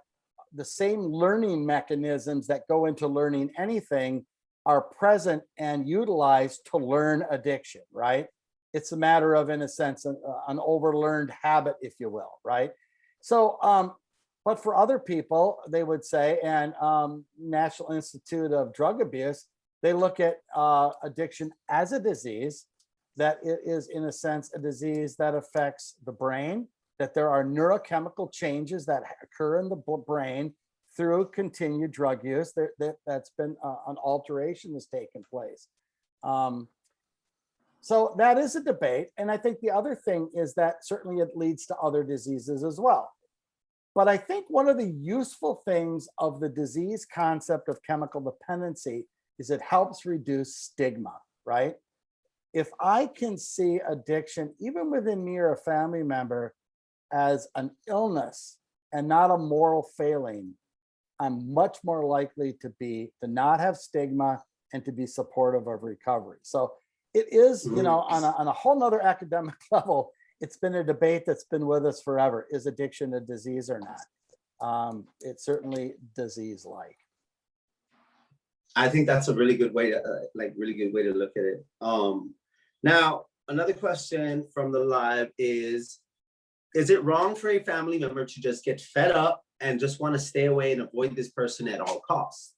B: the same learning mechanisms that go into learning anything are present and utilized to learn addiction, right? It's a matter of, in a sense, an overlearned habit, if you will, right? So, but for other people, they would say, and National Institute of Drug Abuse, they look at addiction as a disease, that it is, in a sense, a disease that affects the brain, that there are neurochemical changes that occur in the brain through continued drug use. That's been an alteration has taken place. So that is a debate. And I think the other thing is that certainly it leads to other diseases as well. But I think one of the useful things of the disease concept of chemical dependency is it helps reduce stigma, right? If I can see addiction, even within me or a family member, as an illness and not a moral failing, I'm much more likely to not have stigma and to be supportive of recovery. So it is, on a whole nother academic level, it's been a debate that's been with us forever. Is addiction a disease or not? It's certainly disease-like.
A: I think that's a really good way to look at it. Now, another question from the live is it wrong for a family member to just get fed up and just want to stay away and avoid this person at all costs?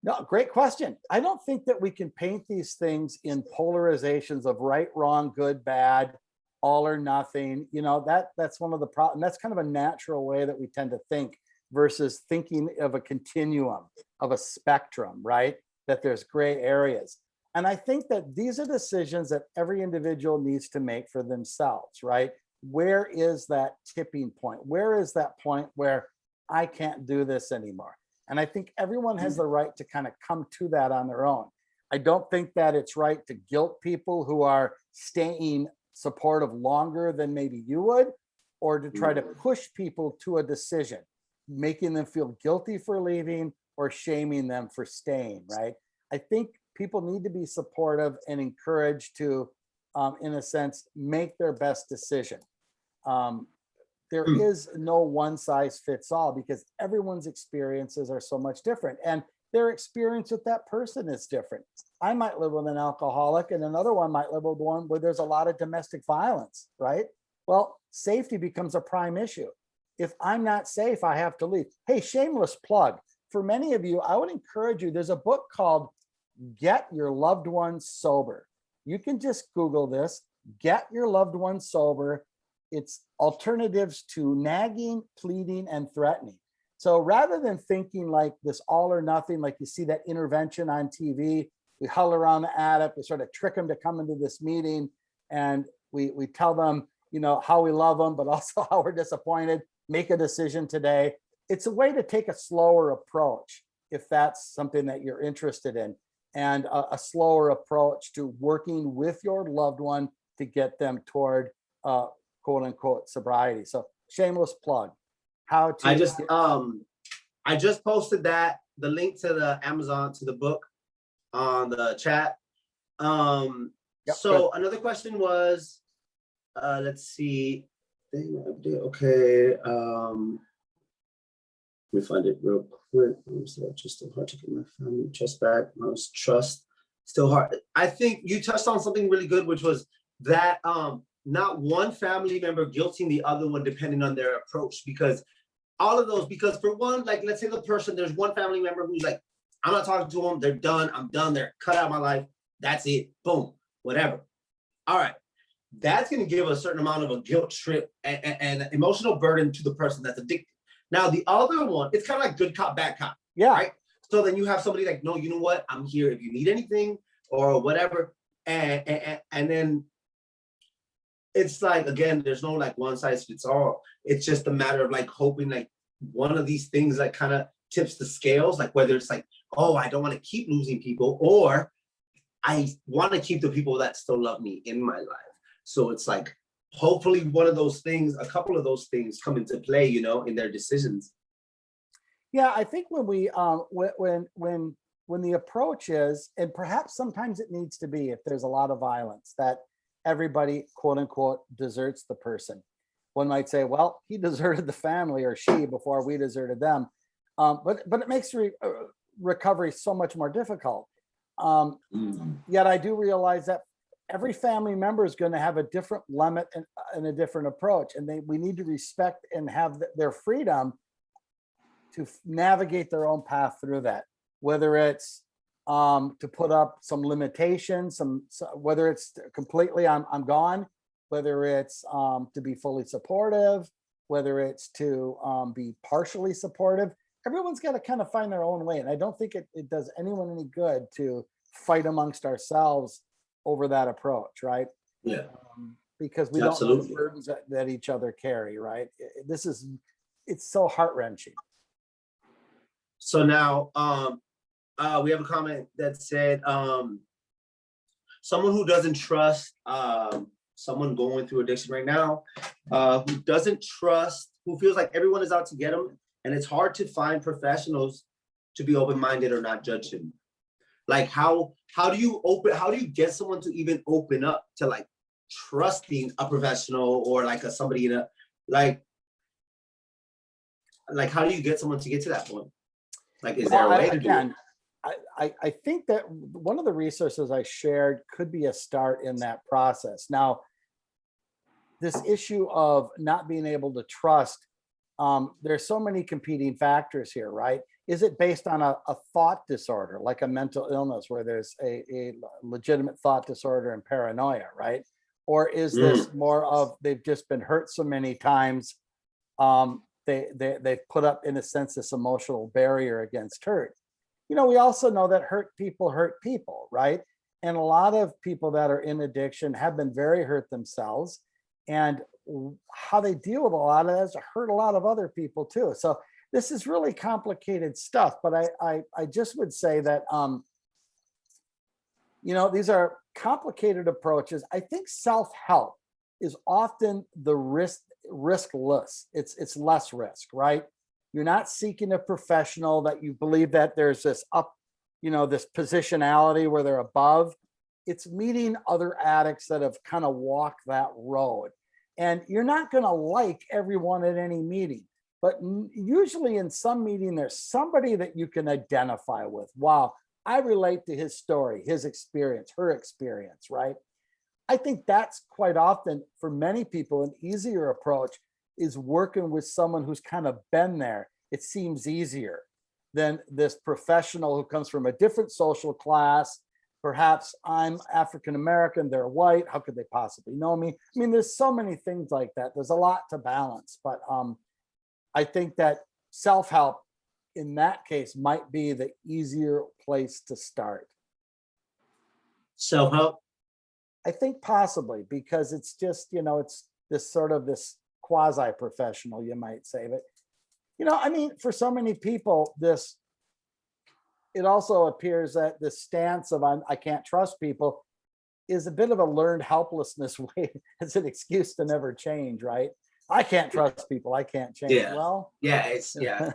B: No, great question. I don't think that we can paint these things in polarizations of right, wrong, good, bad, all or nothing. That's one of the problems. That's kind of a natural way that we tend to think versus thinking of a continuum, of a spectrum, right? That there's gray areas. And I think that these are decisions that every individual needs to make for themselves, right? Where is that tipping point? Where is that point where I can't do this anymore? And I think everyone has the right to kind of come to that on their own. I don't think that it's right to guilt people who are staying supportive longer than maybe you would, or to try to push people to a decision, making them feel guilty for leaving or shaming them for staying, right? I think people need to be supportive and encouraged to, in a sense, make their best decision. There is no one size fits all because everyone's experiences are so much different. And their experience with that person is different. I might live with an alcoholic and another one might live with one where there's a lot of domestic violence, right? Well, safety becomes a prime issue. If I'm not safe, I have to leave. Hey, shameless plug. For many of you, I would encourage you, there's a book called Get Your Loved Ones Sober. You can just Google this, Get Your Loved Ones Sober. It's alternatives to nagging, pleading, and threatening. So rather than thinking like this all or nothing, like you see that intervention on TV, we huddle around the addict, we sort of trick them to come into this meeting, and we tell them, you know, how we love them, but also how we're disappointed, make a decision today. It's a way to take a slower approach if that's something that you're interested in, and a slower approach to working with your loved one to get them toward quote unquote sobriety. So shameless plug. How to
A: I just posted that, the link to the Amazon, to the book on the chat.
B: Yep,
A: So good. Another question was, let's see. Okay. Let me find it real quick. Just still hard to get my family trust back. Trust still hard. I think you touched on something really good, which was that not one family member guilting the other one depending on their approach, because all of those, because for one, like let's say the person, there's one family member who's like, I'm not talking to them, they're done, I'm done, they're cut out of my life, that's it, boom, whatever. All right, that's going to give a certain amount of a guilt trip and emotional burden to the person that's addicted. Now the other one, it's kind of like good cop, bad cop.
B: Yeah.
A: Right. So then you have somebody like, no, you know what? I'm here if you need anything or whatever. And then it's like, again, there's no like one size fits all. It's just a matter of like hoping like one of these things like kind of tips the scales, like whether it's like, oh, I don't want to keep losing people, or I want to keep the people that still love me in my life. So it's like, hopefully one of those things, a couple of those things come into play, you know, in their decisions.
B: Yeah, I think when we when the approach is, and perhaps sometimes it needs to be, if there's a lot of violence, that everybody quote unquote deserts the person. One might say, well, he deserted the family or she before we deserted them, but it makes recovery so much more difficult. Yet I do realize that every family member is going to have a different limit and a different approach, and we need to respect and have their freedom to navigate their own path through that, whether it's to put up some limitations, whether it's completely I'm gone, whether it's to be fully supportive, whether it's to be partially supportive. Everyone's got to kind of find their own way, and I don't think it does anyone any good to fight amongst ourselves over that approach, right?
A: Yeah.
B: Because we don't know the burdens that each other carry, right? It's so heart-wrenching.
A: So now we have a comment that said, someone who doesn't trust someone going through addiction right now, who doesn't trust, who feels like everyone is out to get them, and it's hard to find professionals to be open-minded or not judge him. Like how do you get someone to even open up to like trusting a professional or like somebody in a like how do you get someone to get to that point? Like, is there a way to do it?
B: I think that one of the resources I shared could be a start in that process. Now, this issue of not being able to trust, there's so many competing factors here, right? Is it based on a thought disorder, like a mental illness where there's a legitimate thought disorder and paranoia, right? Or is this more of they've just been hurt so many times, they've put up, in a sense, this emotional barrier against hurt? You know, we also know that hurt people, right? And a lot of people that are in addiction have been very hurt themselves, and how they deal with a lot of that is to hurt a lot of other people too. So this is really complicated stuff, but I just would say that, you know, these are complicated approaches. I think self-help is often the riskless. It's less risk, right? You're not seeking a professional that you believe that there's this this positionality where they're above. It's meeting other addicts that have kind of walked that road. And you're not going to like everyone at any meeting. but usually in some meeting, there's somebody that you can identify with. Wow, I relate to his story, his experience, her experience, right? I think that's quite often for many people an easier approach is working with someone who's kind of been there. It seems easier than this professional who comes from a different social class. Perhaps I'm African American, they're white. How could they possibly know me? I mean, there's so many things like that. There's a lot to balance, but I think that self-help in that case might be the easier place to start.
A: Self-help.
B: I think possibly because it's just, it's this sort of this quasi-professional, you might say. But, I mean, for so many people, it also appears that the stance of I can't trust people is a bit of a learned helplessness way. It's an excuse to never change, right? I can't trust people. I can't change.
A: Yeah.
B: Well,
A: Yeah.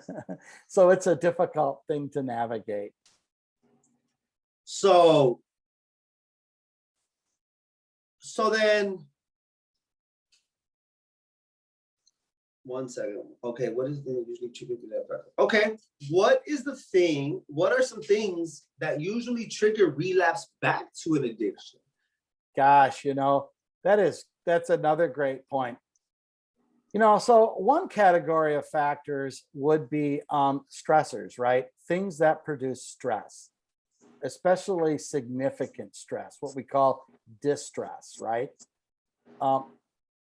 B: so it's a difficult thing to navigate.
A: So then, one second. Okay, what is the usually trigger that process? Okay, what are some things that usually trigger relapse back to an addiction?
B: Gosh, that's another great point. So one category of factors would be stressors, right? Things that produce stress, especially significant stress, what we call distress, right?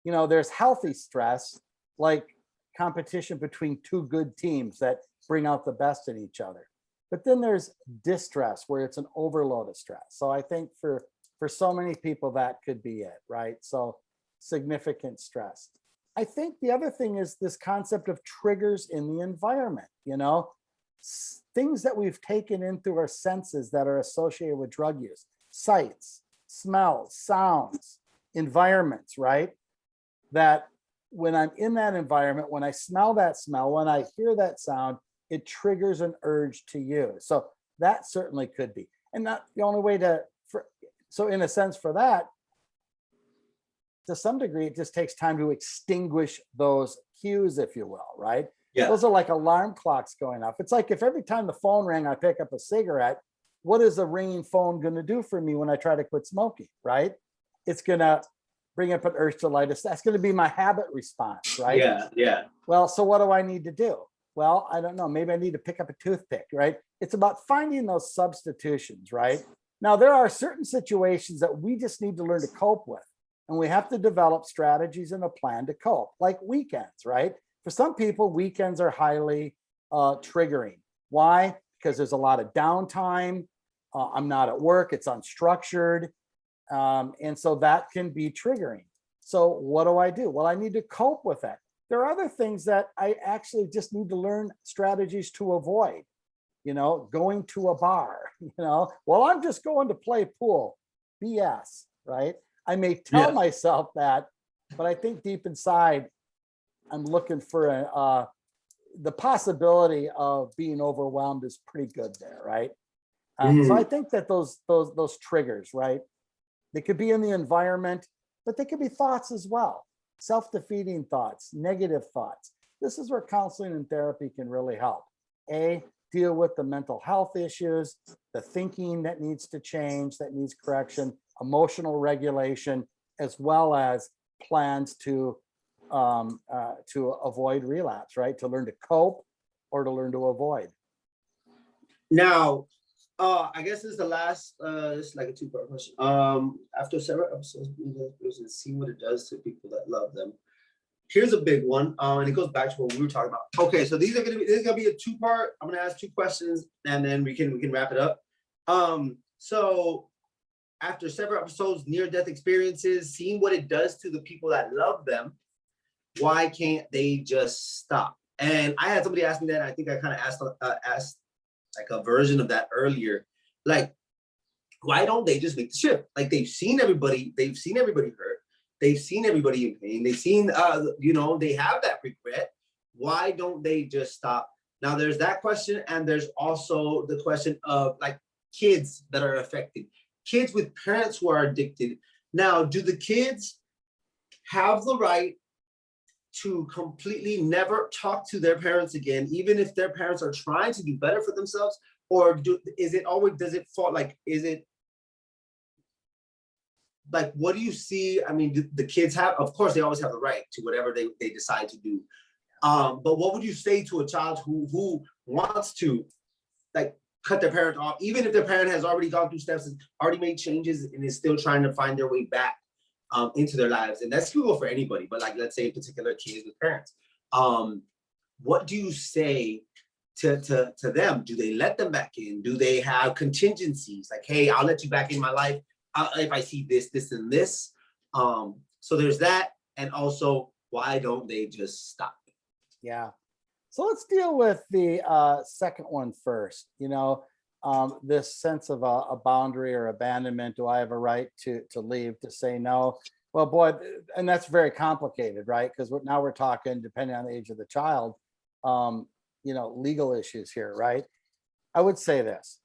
B: There's healthy stress, like competition between two good teams that bring out the best in each other. But then there's distress, where it's an overload of stress. So I think for so many people, that could be it, right? So significant stress. I think the other thing is this concept of triggers in the environment, things that we've taken in through our senses that are associated with drug use, sights, smells, sounds, environments, right? That when I'm in that environment, when I smell that smell, when I hear that sound, it triggers an urge to use. So that certainly could be. And not the only way so in a sense for that, to some degree, it just takes time to extinguish those cues, if you will, right?
A: Yeah.
B: Those are like alarm clocks going off. It's like if every time the phone rang, I pick up a cigarette, what is a ringing phone going to do for me when I try to quit smoking, right? It's going to bring up an urge to light a. That's going to be my habit response, right?
A: Yeah.
B: Well, so what do I need to do? Well, I don't know. Maybe I need to pick up a toothpick, right? It's about finding those substitutions, right? Now, there are certain situations that we just need to learn to cope with. And we have to develop strategies and a plan to cope, like weekends, right? For some people, weekends are highly triggering. Why? Because there's a lot of downtime. I'm not at work. It's unstructured. And so that can be triggering. So what do I do? Well, I need to cope with that. There are other things that I actually just need to learn strategies to avoid. Going to a bar, well, I'm just going to play pool. BS, right? I may tell myself that, but I think deep inside, I'm looking for the possibility of being overwhelmed is pretty good there, right? So I think that those triggers, right? They could be in the environment, but they could be thoughts as well. Self-defeating thoughts, negative thoughts. This is where counseling and therapy can really help. Deal with the mental health issues, the thinking that needs to change, that needs correction, emotional regulation, as well as plans to avoid relapse, right? To learn to cope or to learn to avoid.
A: Now, I guess this is the last, this is like a two-part question. After several episodes, and see what it does to people that love them. Here's a big one, and it goes back to what we were talking about. Okay, so this is gonna be a two-part. I'm gonna ask two questions, and then we can wrap it up. So after several episodes, near-death experiences, seeing what it does to the people that love them, why can't they just stop? And I had somebody ask me that, and I think I kind of asked like a version of that earlier. Like, why don't they just make the shift? Like they've seen everybody hurt. They've seen everybody in pain. They've seen, they have that regret. Why don't they just stop? Now there's that question. And there's also the question of like kids that are affected, kids with parents who are addicted. Now, do the kids have the right to completely never talk to their parents again, even if their parents are trying to do better for themselves? Or is it always, does it fall, like, is it, like, what do you see? I mean, the kids have, of course, they always have the right to whatever they decide to do. But what would you say to a child who wants to, like, cut their parent off, even if their parent has already gone through steps and already made changes and is still trying to find their way back into their lives? And that's true for anybody, but, like, let's say in particular kids with parents. What do you say to them? Do they let them back in? Do they have contingencies? Like, hey, I'll let you back in my life if I see this, this, and this. So there's that. And also, why don't they just stop?
B: Yeah. So let's deal with the second one first. This sense of a boundary or abandonment. Do I have a right to leave, to say no? Well, boy, and that's very complicated, right? Because now we're talking, depending on the age of the child, legal issues here, right? I would say this,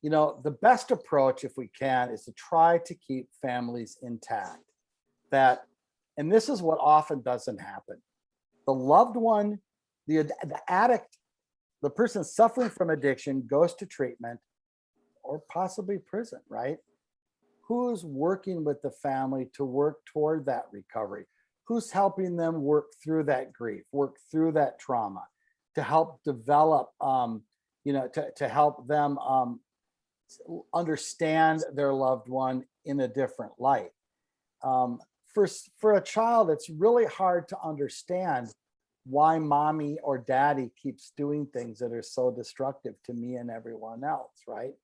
B: the best approach, if we can, is to try to keep families intact. And this is what often doesn't happen. The loved one, the addict, the person suffering from addiction goes to treatment or possibly prison, right? Who's working with the family to work toward that recovery? Who's helping them work through that grief, work through that trauma, to help develop, to help them understand their loved one in a different light. For a child, it's really hard to understand why mommy or daddy keeps doing things that are so destructive to me and everyone else, right?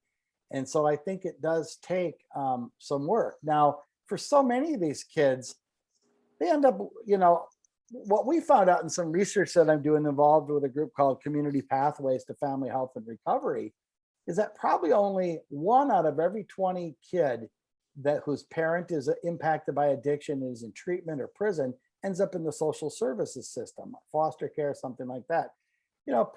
B: And so I think it does take some work. Now, for so many of these kids, they end up, what we found out in some research that I'm doing involved with a group called Community Pathways to Family Health and Recovery, is that probably only 1 out of every 20 kid whose parent is impacted by addiction, is in treatment or prison, ends up in the social services system, foster care, something like that.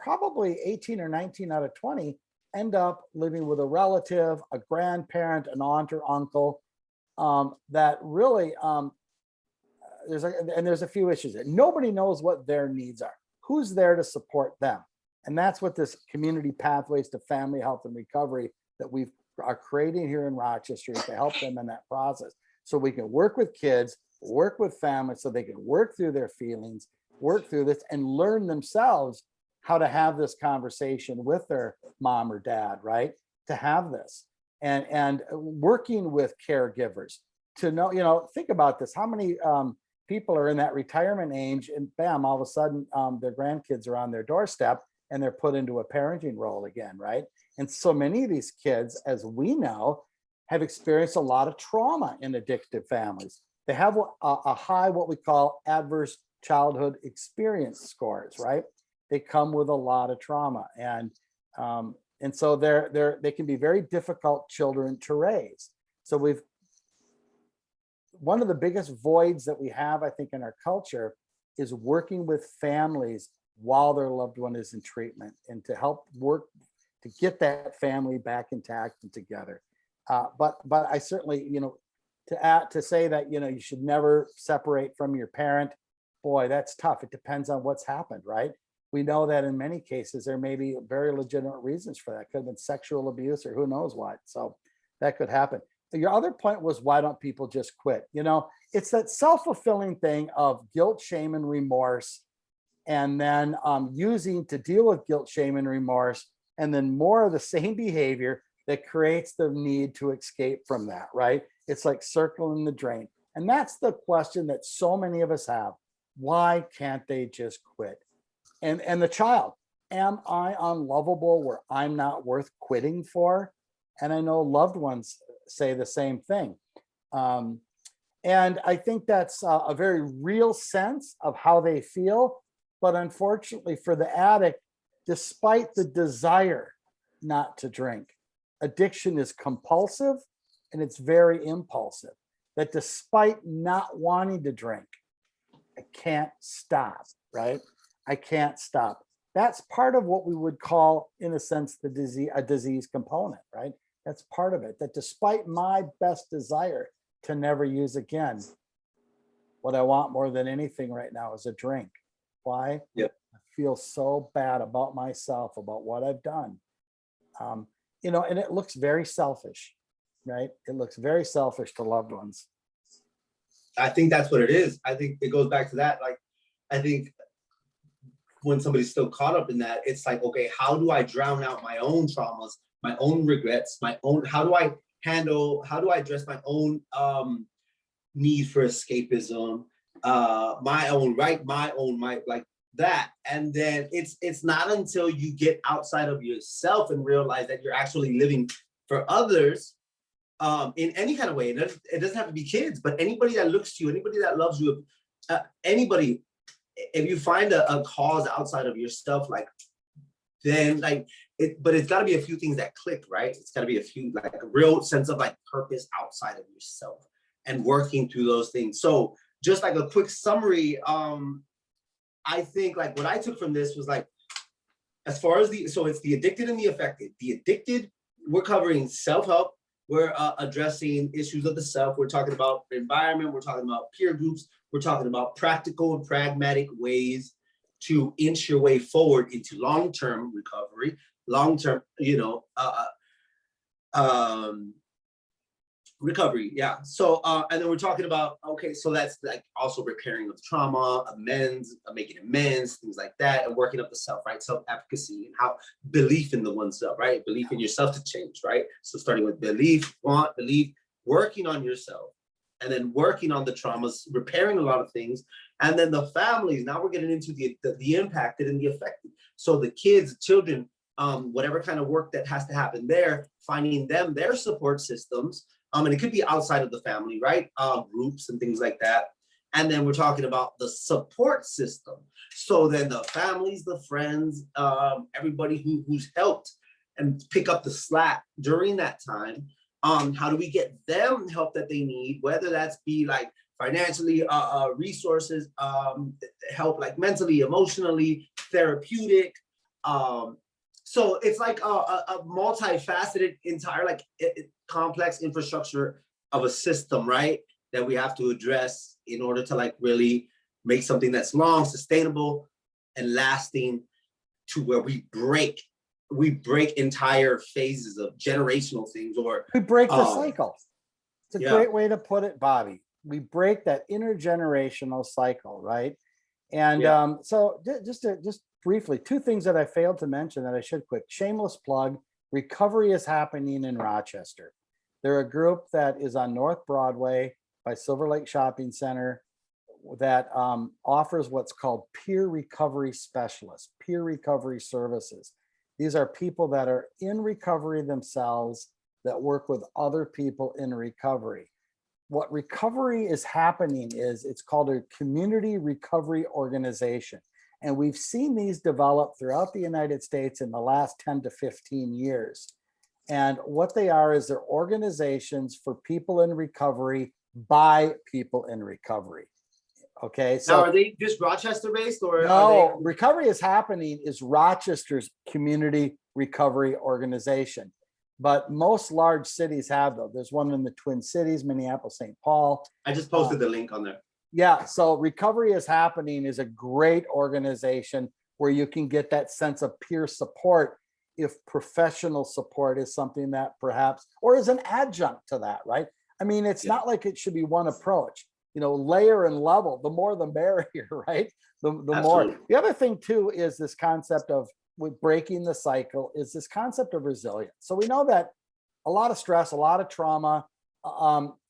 B: Probably 18 or 19 out of 20 end up living with a relative, a grandparent, an aunt or uncle, that really, there's a few issues there. Nobody knows what their needs are. Who's there to support them? And that's what this Community Pathways to Family Health and Recovery that we are creating here in Rochester to help them in that process. So we can work with kids, work with families, so they can work through their feelings, work through this, and learn themselves how to have this conversation with their mom or dad, right? To have this, and working with caregivers to know, think about this. How many people are in that retirement age and bam, all of a sudden their grandkids are on their doorstep and they're put into a parenting role again, right? And so many of these kids, as we know, have experienced a lot of trauma in addictive families. They have a high, what we call adverse childhood experience scores, right? They come with a lot of trauma, and so they can be very difficult children to raise. So one of the biggest voids that we have, I think, in our culture is working with families while their loved one is in treatment, and to help work to get that family back intact and together. But I certainly, to say that, you should never separate from your parent, boy, that's tough. It depends on what's happened, right? We know that in many cases, there may be very legitimate reasons for that. Could have been sexual abuse or who knows what. So that could happen. Your other point was, why don't people just quit? It's that self-fulfilling thing of guilt, shame, and remorse, and then using to deal with guilt, shame, and remorse, and then more of the same behavior that creates the need to escape from that, right? It's like circling the drain. And that's the question that so many of us have. Why can't they just quit? And the child, am I unlovable where I'm not worth quitting for? And I know loved ones say the same thing. And I think that's a very real sense of how they feel. But unfortunately for the addict, despite the desire not to drink, addiction is compulsive and it's very impulsive. That despite not wanting to drink, I can't stop, right? I can't stop. That's part of what we would call, in a sense, a disease component, right? That's part of it. That despite my best desire to never use again, what I want more than anything right now is a drink. Why?
A: Yep.
B: I feel so bad about myself, about what I've done. You know, and it looks very selfish, right? It looks very selfish to loved ones.
A: I think that's what it is. I think it goes back to that. Like, I think when somebody's still caught up in that, it's like, okay, how do I drown out my own traumas, my own regrets, how do I address my own need for escapism, my own like that. And then it's not until you get outside of yourself and realize that you're actually living for others, in any kind of way. It doesn't have to be kids, but anybody that looks to you, anybody that loves you, anybody, if you find a cause outside of yourself, like, then like but it's got to be a few things that click, right? It's got to be a few, like a real sense of like purpose outside of yourself and working through those things. So just like a quick summary, I think like what I took from this was like, as far as so it's the addicted and the affected. The addicted, we're covering self-help. We're addressing issues of the self. We're talking about environment. We're talking about peer groups. We're talking about practical and pragmatic ways to inch your way forward into long-term recovery, long-term, recovery. Yeah. So, and then we're talking about, okay, so that's like also repairing of trauma, making amends, things like that, and working up the self, right? Self-efficacy and how belief in the oneself, right? Belief in yourself to change, right? So starting with belief, working on yourself, and then working on the traumas, repairing a lot of things. And then the families, now we're getting into the impacted and the affected. So the kids, children, whatever kind of work that has to happen there, finding them, their support systems, and it could be outside of the family, right? Groups and things like that. And then we're talking about the support system. So then the families, the friends, everybody who's helped and pick up the slack during that time. How do we get them help that they need, whether that's be like financially, resources, help like mentally, emotionally, therapeutic. So it's like a multifaceted, entire like complex infrastructure of a system, right? That we have to address in order to like really make something that's long, sustainable, and lasting, to where we break entire phases of generational things, or
B: We break the cycle. It's a great way to put it, Bobby. We break that intergenerational cycle, right? And so just briefly, two things that I failed to mention that I should quick. Shameless plug, Recovery is happening in Rochester. They're a group that is on North Broadway by Silver Lake Shopping Center that offers what's called peer recovery specialists, peer recovery services. These are people that are in recovery themselves that work with other people in recovery. What recovery is happening is it's called a community recovery organization. And we've seen these develop throughout the United States in the last 10 to 15 years. And what they are is they're organizations for people in recovery by people in recovery. Okay, so
A: now are they just Rochester based, or
B: no? Recovery is happening is Rochester's community recovery organization, but most large cities have those. There's one in the Twin Cities, Minneapolis, St. Paul.
A: I just posted the link on there.
B: Yeah, so Recovery is Happening is a great organization where you can get that sense of peer support if professional support is something that perhaps, or is an adjunct to that, right? I mean, it's not like it should be one approach. You know, layer and level, the more the merrier, right? The more. The other thing too is this concept of, with breaking the cycle, is this concept of resilience. So we know that a lot of stress, a lot of trauma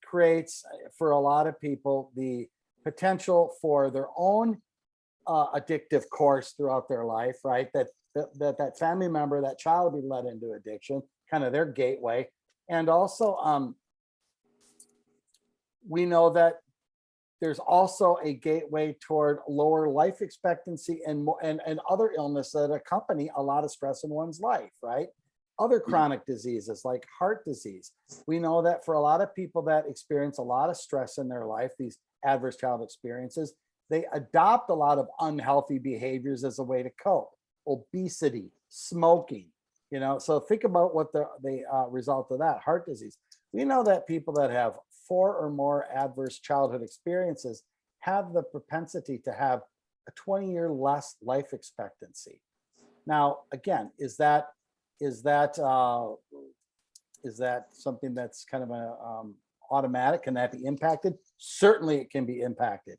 B: creates for a lot of people the potential for their own addictive course throughout their life, right? That family member, that child will be led into addiction, kind of their gateway. And also we know that there's also a gateway toward lower life expectancy and other illnesses that accompany a lot of stress in one's life, right? Other chronic diseases like heart disease. We know that for a lot of people that experience a lot of stress in their life, these adverse childhood experiences, they adopt a lot of unhealthy behaviors as a way to cope. Obesity, smoking, you know, so think about what the result of that, heart disease. We know that people that have 4 or more adverse childhood experiences have the propensity to have a 20-year less life expectancy. Now, again, is that something that's kind of a automatic? Can that be impacted? Certainly it can be impacted.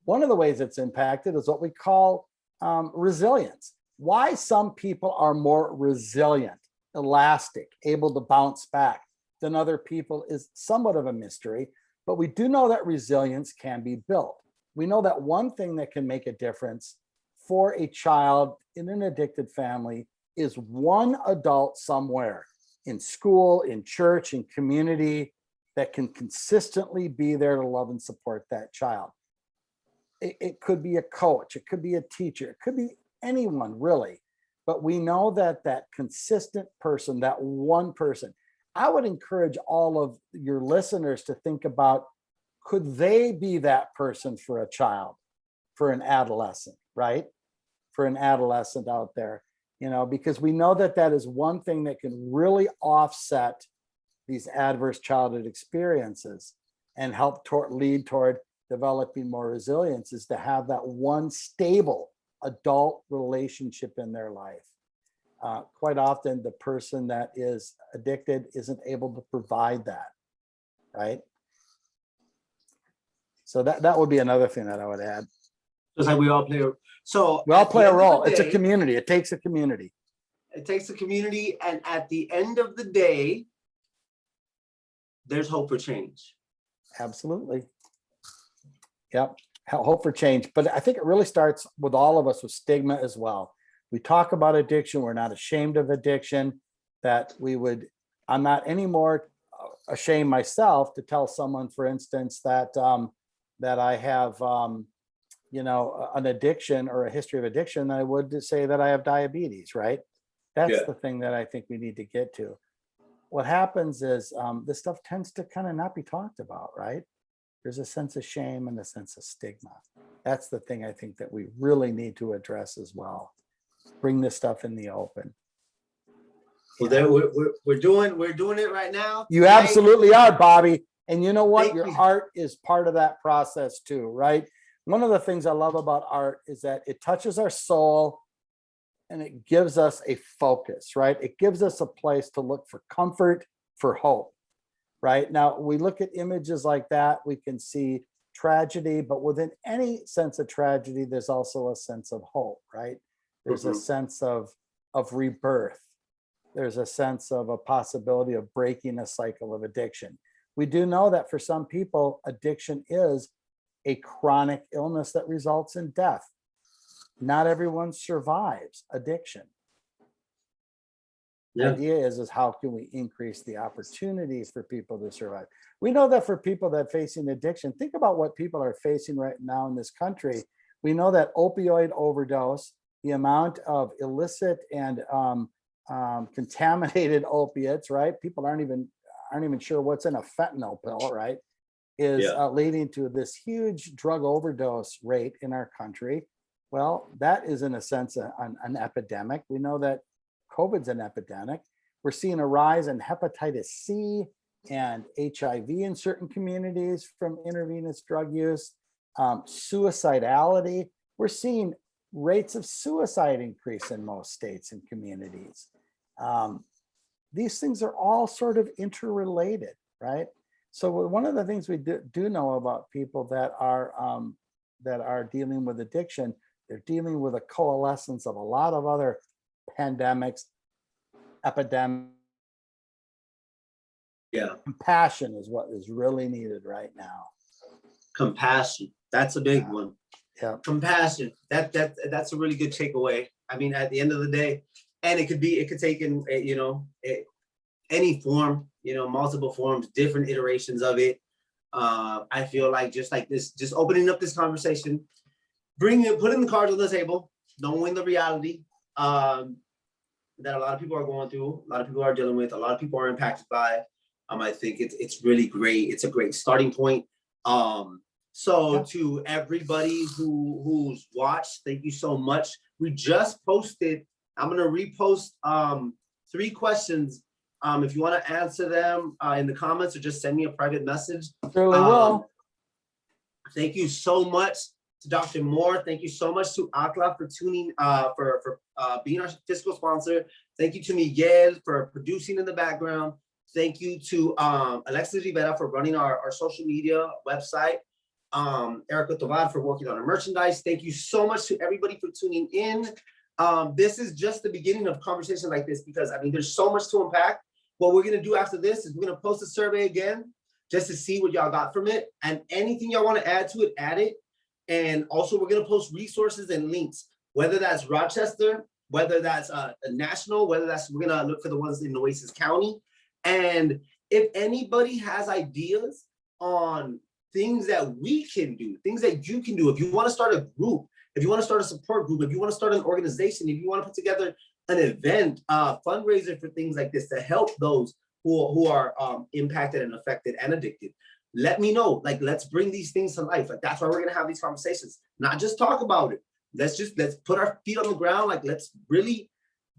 B: One of the ways it's impacted is what we call resilience. Why some people are more resilient, elastic, able to bounce back than other people is somewhat of a mystery, but we do know that resilience can be built. We know that one thing that can make a difference for a child in an addicted family is one adult somewhere in school, in church, in community that can consistently be there to love and support that child. It could be a coach, it could be a teacher, it could be anyone really, but we know that that consistent person, that one person, I would encourage all of your listeners to think about, could they be that person for a child, for an adolescent, right? For an adolescent out there, because we know that that is one thing that can really offset these adverse childhood experiences and help lead toward developing more resilience, is to have that one stable adult relationship in their life. Quite often the person that is addicted isn't able to provide that, right? So that would be another thing that I would add.
A: Just like we all play. So
B: We all
A: at the
B: play a
A: end of
B: role.
A: the
B: It's a
A: day,
B: community. It takes a community.
A: It takes a community, and at the end of the day, there's hope for change.
B: Absolutely. Yep. Hope for change. But I think it really starts with all of us with stigma as well. We talk about addiction. We're not ashamed of addiction. I'm not anymore ashamed myself to tell someone, for instance, that I have, an addiction or a history of addiction. I would to say that I have diabetes, right? That's the thing that I think we need to get to. What happens is this stuff tends to kind of not be talked about, right? There's a sense of shame and a sense of stigma. That's the thing I think that we really need to address as well. Bring this stuff in the open.
A: Well, there we're doing it right now.
B: You absolutely are, Bobby. And you know what?
A: Thank
B: Your
A: you.
B: art is part of that process too, right? One of the things I love about art is that it touches our soul and it gives us a focus, right? It gives us a place to look for comfort, for hope, right? Now, we look at images like that, we can see tragedy, but within any sense of tragedy, there's also a sense of hope, right? There's a sense of rebirth. There's a sense of a possibility of breaking a cycle of addiction. We do know that for some people, addiction is a chronic illness that results in death. Not everyone survives addiction. The idea is how can we increase the opportunities for people to survive? We know that for people that are facing addiction, think about what people are facing right now in this country. We know that opioid overdose, the amount of illicit and contaminated opiates, right? People aren't even sure what's in a fentanyl pill, right? Is leading to this huge drug overdose rate in our country. Well, that is in a sense an epidemic. We know that COVID's an epidemic. We're seeing a rise in hepatitis C and HIV in certain communities from intravenous drug use, suicidality. We're seeing rates of suicide increase in most states and communities. These things are all sort of interrelated, right? So one of the things we do know about people that are dealing with addiction, they're dealing with a coalescence of a lot of other pandemics, epidemics. Compassion is what is really needed right now.
A: Compassion. That's a big one.
B: Yeah.
A: Compassion. That's a really good takeaway. I mean, at the end of the day, and it could take in, any form, multiple forms, different iterations of it. I feel like just like this, just opening up this conversation, putting the cards on the table, knowing the reality that a lot of people are going through, a lot of people are dealing with, a lot of people are impacted by. I think it's really great. It's a great starting point. To everybody who's watched, thank you so much. We just posted, I'm gonna repost 3 questions. If you want to answer them in the comments or just send me a private message.
B: Surely will.
A: Thank you so much to Dr. Moore. Thank you so much to ACLA for tuning, for being our fiscal sponsor. Thank you to Miguel for producing in the background. Thank you to Alexis Rivera for running our social media website. Erica Tovar for working on our merchandise. Thank you so much to everybody for tuning in. This is just the beginning of conversations like this, because I mean, there's so much to unpack. What we're gonna do after this is we're gonna post a survey again, just to see what y'all got from it, and anything y'all want to add to it, add it. And also we're gonna post resources and links, whether that's Rochester, whether that's a national, whether that's, we're gonna look for the ones in Nueces County. And if anybody has ideas on things that we can do, things that you can do, if you want to start a group, if you want to start a support group, if you want to start an organization, if you want to put together an event, fundraiser for things like this to help those who are impacted and affected and addicted, let me know. Like, let's bring these things to life. Like, that's why we're gonna have these conversations, not just talk about it. Let's put our feet on the ground. Like, let's really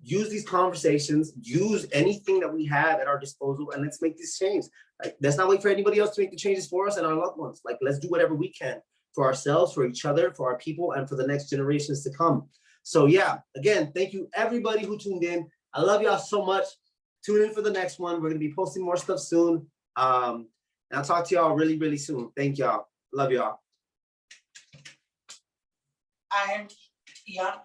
A: use these conversations, use anything that we have at our disposal, and let's make this change. Like, let's not wait for anybody else to make the changes for us and our loved ones. Like, let's do whatever we can for ourselves, for each other, for our people, and for the next generations to come. So yeah, again, thank you everybody who tuned in. I love y'all so much. Tune in for the next one. We're gonna be posting more stuff soon. And I'll talk to y'all really, really soon. Thank y'all. Love y'all.
C: I am, yeah.